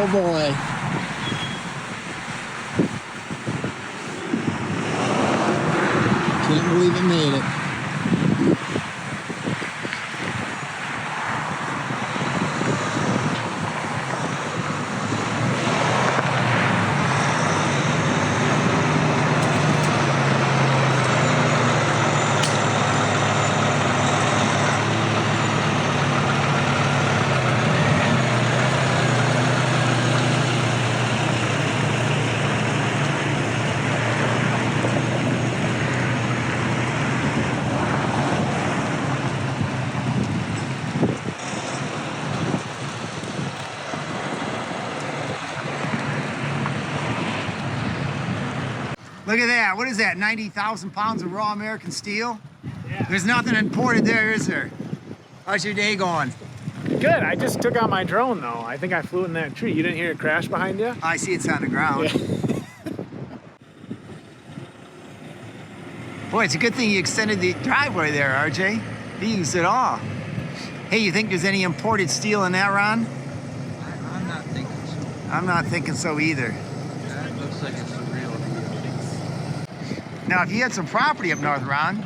Oh boy. Can't believe it made it. Look at that. What is that? 90,000 pounds of raw American steel? Yeah. There's nothing imported there, is there? How's your day going? Good. I just took out my drone though. I think I flew in that tree. You didn't hear it crash behind you? I see it's on the ground. Yeah. Boy, it's a good thing you extended the driveway there, RJ. You used it all. Hey, you think there's any imported steel in that, Ron? I'm not thinking so. I'm not thinking so either. That looks like it's a real deal. Now, if you had some property up north, Ron,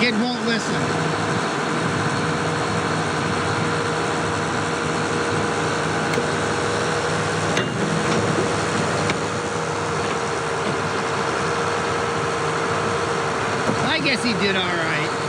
kid won't listen. I guess he did all right.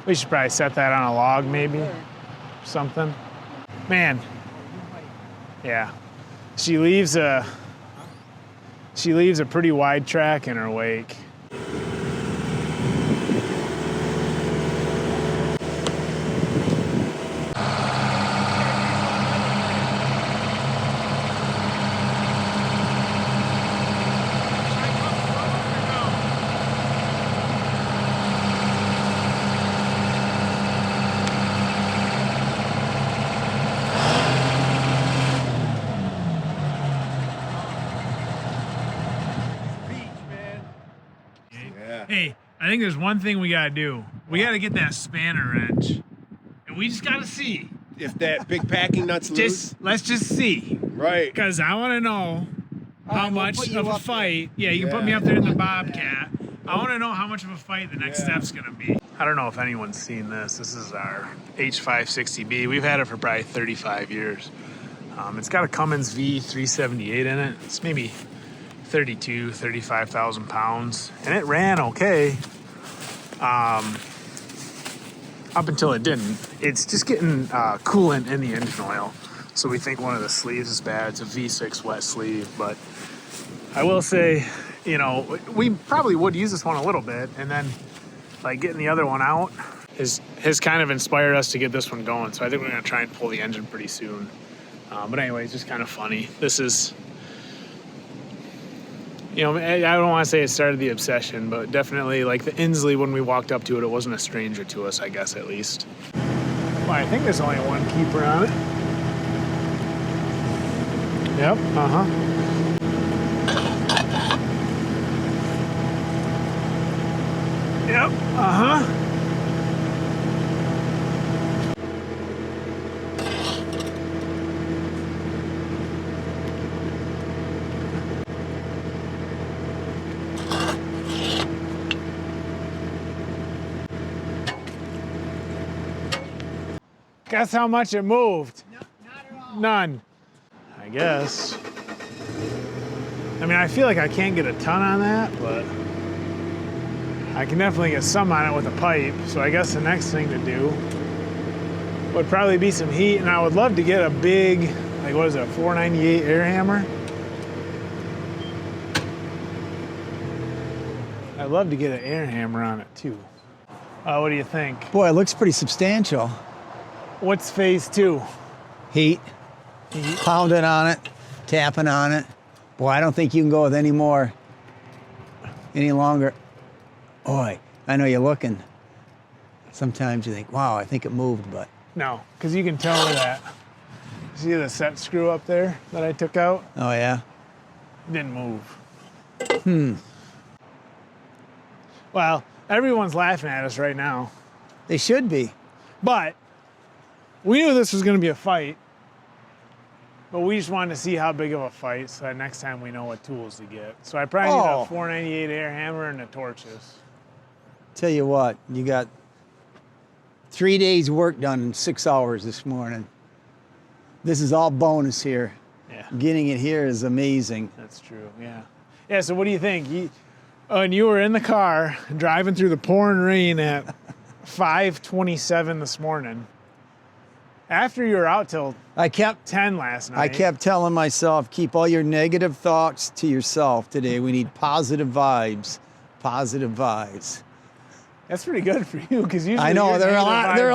We should probably set that on a log maybe, something. Man, yeah. She leaves a pretty wide track in her wake. Hey, I think there's one thing we gotta do. We gotta get that spanner wrench. And we just gotta see. If that big packing nut's loose. Let's just see. Right. Because I wanna know how much of a fight. Yeah, you can put me up there in the Bobcat. I wanna know how much of a fight the next step's gonna be. I don't know if anyone's seen this. This is our H560B. We've had it for probably 35 years. It's got a Cummins V378 in it. It's maybe 35,000 pounds, and it ran okay. Up until it didn't. It's just getting coolant in the engine oil. So we think one of the sleeves is bad. It's a V6 wet sleeve, but I will say, you know, we probably would use this one a little bit, and then like getting the other one out has kind of inspired us to get this one going. So I think we're gonna try and pull the engine pretty soon. But anyway, it's just kind of funny. This is, you know, I don't want to say it started the obsession, but definitely like the Insley, when we walked up to it, it wasn't a stranger to us, I guess, at least. Well, I think there's only one keeper on it. Yep, Yep, Guess how much it moved? No, not at all. None. I guess. I mean, I feel like I can't get a ton on that, but I can definitely get some on it with a pipe. So I guess the next thing to do would probably be some heat, and I would love to get a big, like what is it, a 498 air hammer? I'd love to get an air hammer on it too. What do you think? Boy, it looks pretty substantial. What's phase 2? Heat. Pounding on it, tapping on it. Boy, I don't think you can go with any longer. Boy, I know you're looking. Sometimes you think, wow, I think it moved, but. No, because you can tell where that. See the set screw up there that I took out? Oh, yeah? Didn't move. Well, everyone's laughing at us right now. They should be. But we knew this was going to be a fight. But we just wanted to see how big of a fight so that next time we know what tools to get. So I probably need a 498 air hammer and the torches. Tell you what, you got 3 days work done in 6 hours this morning. This is all bonus here. Yeah. Getting it here is amazing. That's true, yeah. Yeah, so what do you think? And you were in the car driving through the pouring rain at 5:27 this morning. After you were out till 10 last night. I kept telling myself, keep all your negative thoughts to yourself today. We need positive vibes. Positive vibes. That's pretty good for you, because usually I know there are a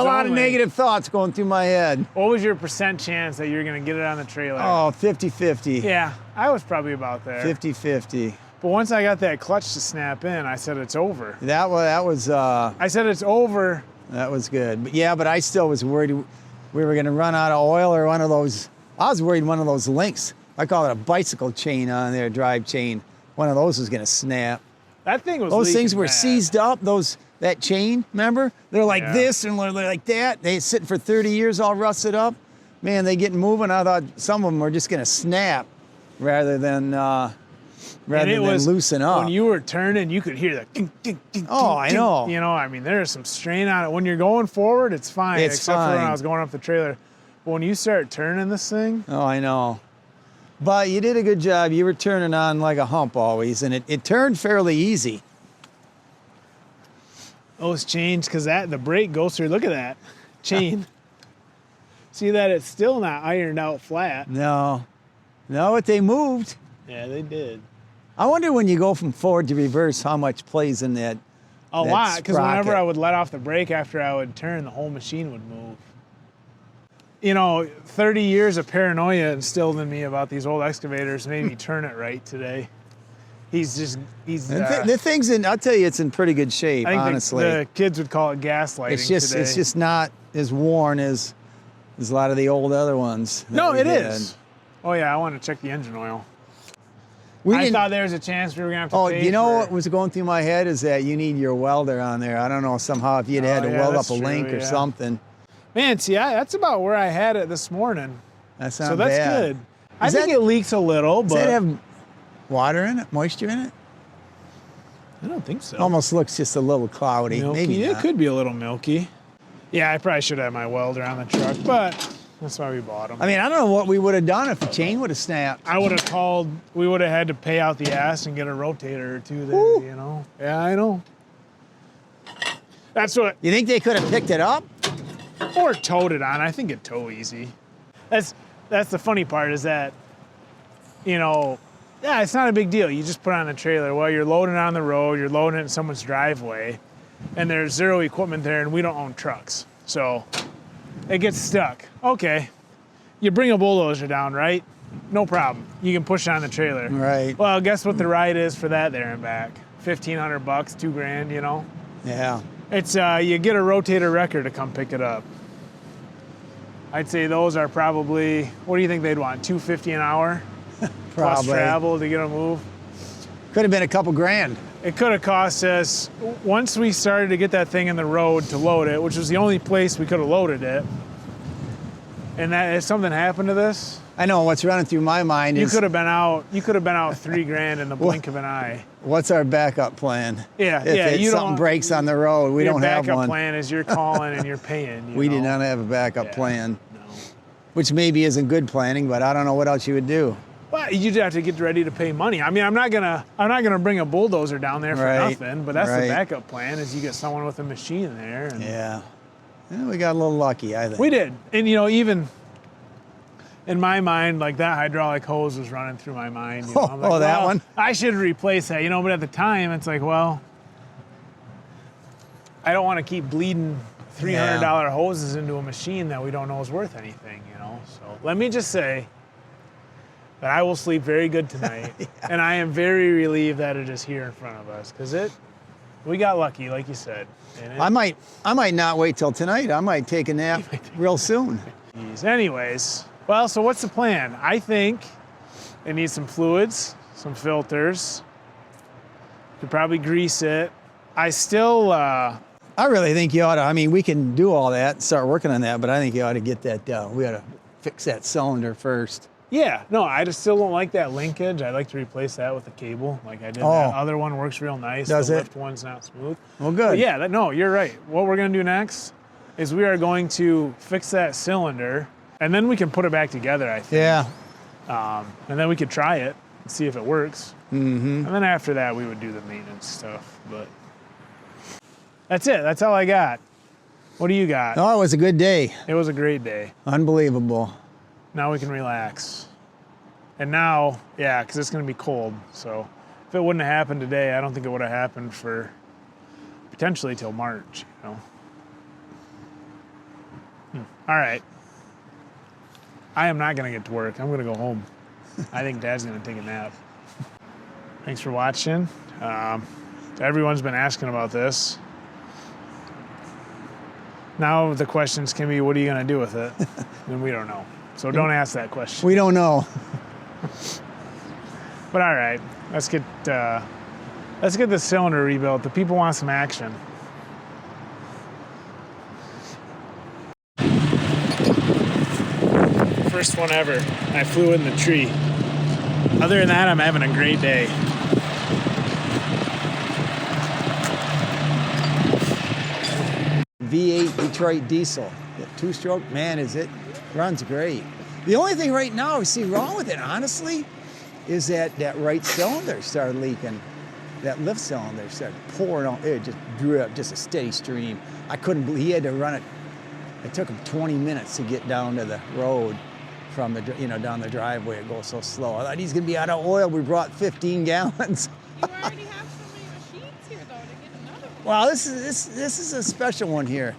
lot of only. negative thoughts going through my head. What was your percent chance that you were going to get it on the trailer? Oh, 50-50. Yeah, I was probably about there. 50-50. But once I got that clutch to snap in, I said it's over. That was. I said it's over. That was good. But yeah, but I still was worried we were going to run out of oil or one of those. I was worried one of those links. I call it a bicycle chain on there, drive chain. One of those was going to snap. That thing was. Those things were bad. seized up. That chain, remember? They're like this and they're like that. They sit for 30 years all rusted up. Man, they get moving. I thought some of them were just going to snap rather than loosen up. When you were turning, you could hear that. Ding, ding, ding, oh, I know. You know, I mean, there's some strain on it. When you're going forward, it's fine. It's except fine. for when I was going up the trailer. But when you start turning this thing. Oh, I know. But you did a good job. You were turning on like a hump always, and it turned fairly easy. Those chains, because the brake goes through. Look at that chain. See that it's still not ironed out flat. No, but they moved. Yeah, they did. I wonder when you go from forward to reverse, how much plays in that. A lot, because whenever I would let off the brake after I would turn, the whole machine would move. You know, 30 years of paranoia instilled in me about these old excavators made me turn it right today. The thing's in. I'll tell you, it's in pretty good shape. I think honestly, the kids would call it gaslighting. It's just not as worn as a lot of the old other ones. No, it is. Oh yeah, I want to check the engine oil. I thought there was a chance we were gonna have to. Oh, you know what was going through my head is that you need your welder on there. I don't know, somehow if you'd had to weld up a link or something. Man, see, that's about where I had it this morning. That's not so that's bad. good. I think it leaks a little, but does that have water in it, moisture in it? I don't think so. Almost looks just a little cloudy. Milky. Maybe It not. could be a little milky. Yeah, I probably should have my welder on the truck, but That's why we bought them. I mean, I don't know what we would have done if the chain would have snapped. I would have called, we would have had to pay out the ass and get a rotator or two there, Woo. you know? Yeah, I know. That's what, You think they could have picked it up? or towed it on. I think it tow easy. That's the funny part is that, you know, yeah, it's not a big deal. You just put it on a trailer. Well, you're loading it on the road, you're loading it in someone's driveway, and there's zero equipment there, and we don't own trucks. So it gets stuck. Okay, you bring a bulldozer down, right? No problem. You can push it on the trailer. Right. Well, guess what the ride is for that there and back? $1,500, $2,000, you know? Yeah. It's, you get a rotator wrecker to come pick it up. I'd say those are probably, what do you think they'd want? $250 an hour? Plus Probably. travel to get them moved? Could have been a couple grand. It could have cost us, once we started to get that thing in the road to load it, which was the only place we could have loaded it, and that if something happened to this, I know what's running through my mind you is could have been out $3,000 in the blink of an eye. what's our backup plan? Yeah, If you something don't, breaks on the road, we your don't have backup one. plan is you're calling and you're paying. We did know? not have a backup Yeah. plan, No. which maybe isn't good planning, but I don't know what else you would do. Well, you'd have to get ready to pay money. I mean, I'm not gonna bring a bulldozer down there for Right, nothing. But that's right. the backup plan: is you get someone with a machine there. And Yeah. We got a little lucky, I think. we did, and you know, even in my mind, like that hydraulic hose was running through my mind. You know? I'm like, Oh, that well, one? I should replace that, you know. But at the time, it's like, well, I don't want to keep bleeding $300 hoses into a machine that we don't know is worth anything, you know. So let me just say that I will sleep very good tonight, and I am very relieved that it is here in front of us because we got lucky, like you said. And I might not wait till tonight. I might take a nap real soon. Jeez. Anyways, well, so what's the plan? I think it needs some fluids, some filters. Could probably grease it. I still, I really think you ought to, I mean, we can do all that, start working on that, but I think you ought to get that, we ought to fix that cylinder first. yeah, no, I just still don't like that linkage. I'd like to replace that with a cable, like I did. Oh. That other one works real nice. Does the it? lift one's not smooth. Well, good. But yeah, no, you're right. What we're gonna do next is we are going to fix that cylinder, and then we can put it back together, I think. Yeah. And then we could try it and see if it works. Mm-hmm. And then after that, we would do the maintenance stuff. But that's it. That's all I got. What do you got? Oh, it was a good day. It was a great day. Unbelievable. Now we can relax. And now, yeah, because it's going to be cold. So if it wouldn't have happened today, I don't think it would have happened for potentially till March, you know. All right. I am not going to get to work. I'm going to go home. I think Dad's going to take a nap. Thanks for watching. Everyone's been asking about this. Now the questions can be, what are you going to do with it? And we don't know. So don't ask that question. We don't know. But all right, let's get the cylinder rebuilt. The people want some action. First one ever. I flew in the tree. Other than that, I'm having a great day. V8 Detroit diesel. That two-stroke, man, runs great. The only thing right now I see wrong with it, honestly, is that right cylinder started leaking. That lift cylinder started pouring on. It just dripped, just a steady stream. I couldn't believe he had to run it. It took him 20 minutes to get down to the road from the, down the driveway. It goes so slow. I thought he's gonna be out of oil. We brought 15 gallons. You already have so many machines here, though, to get another one. Wow, this is a special one here.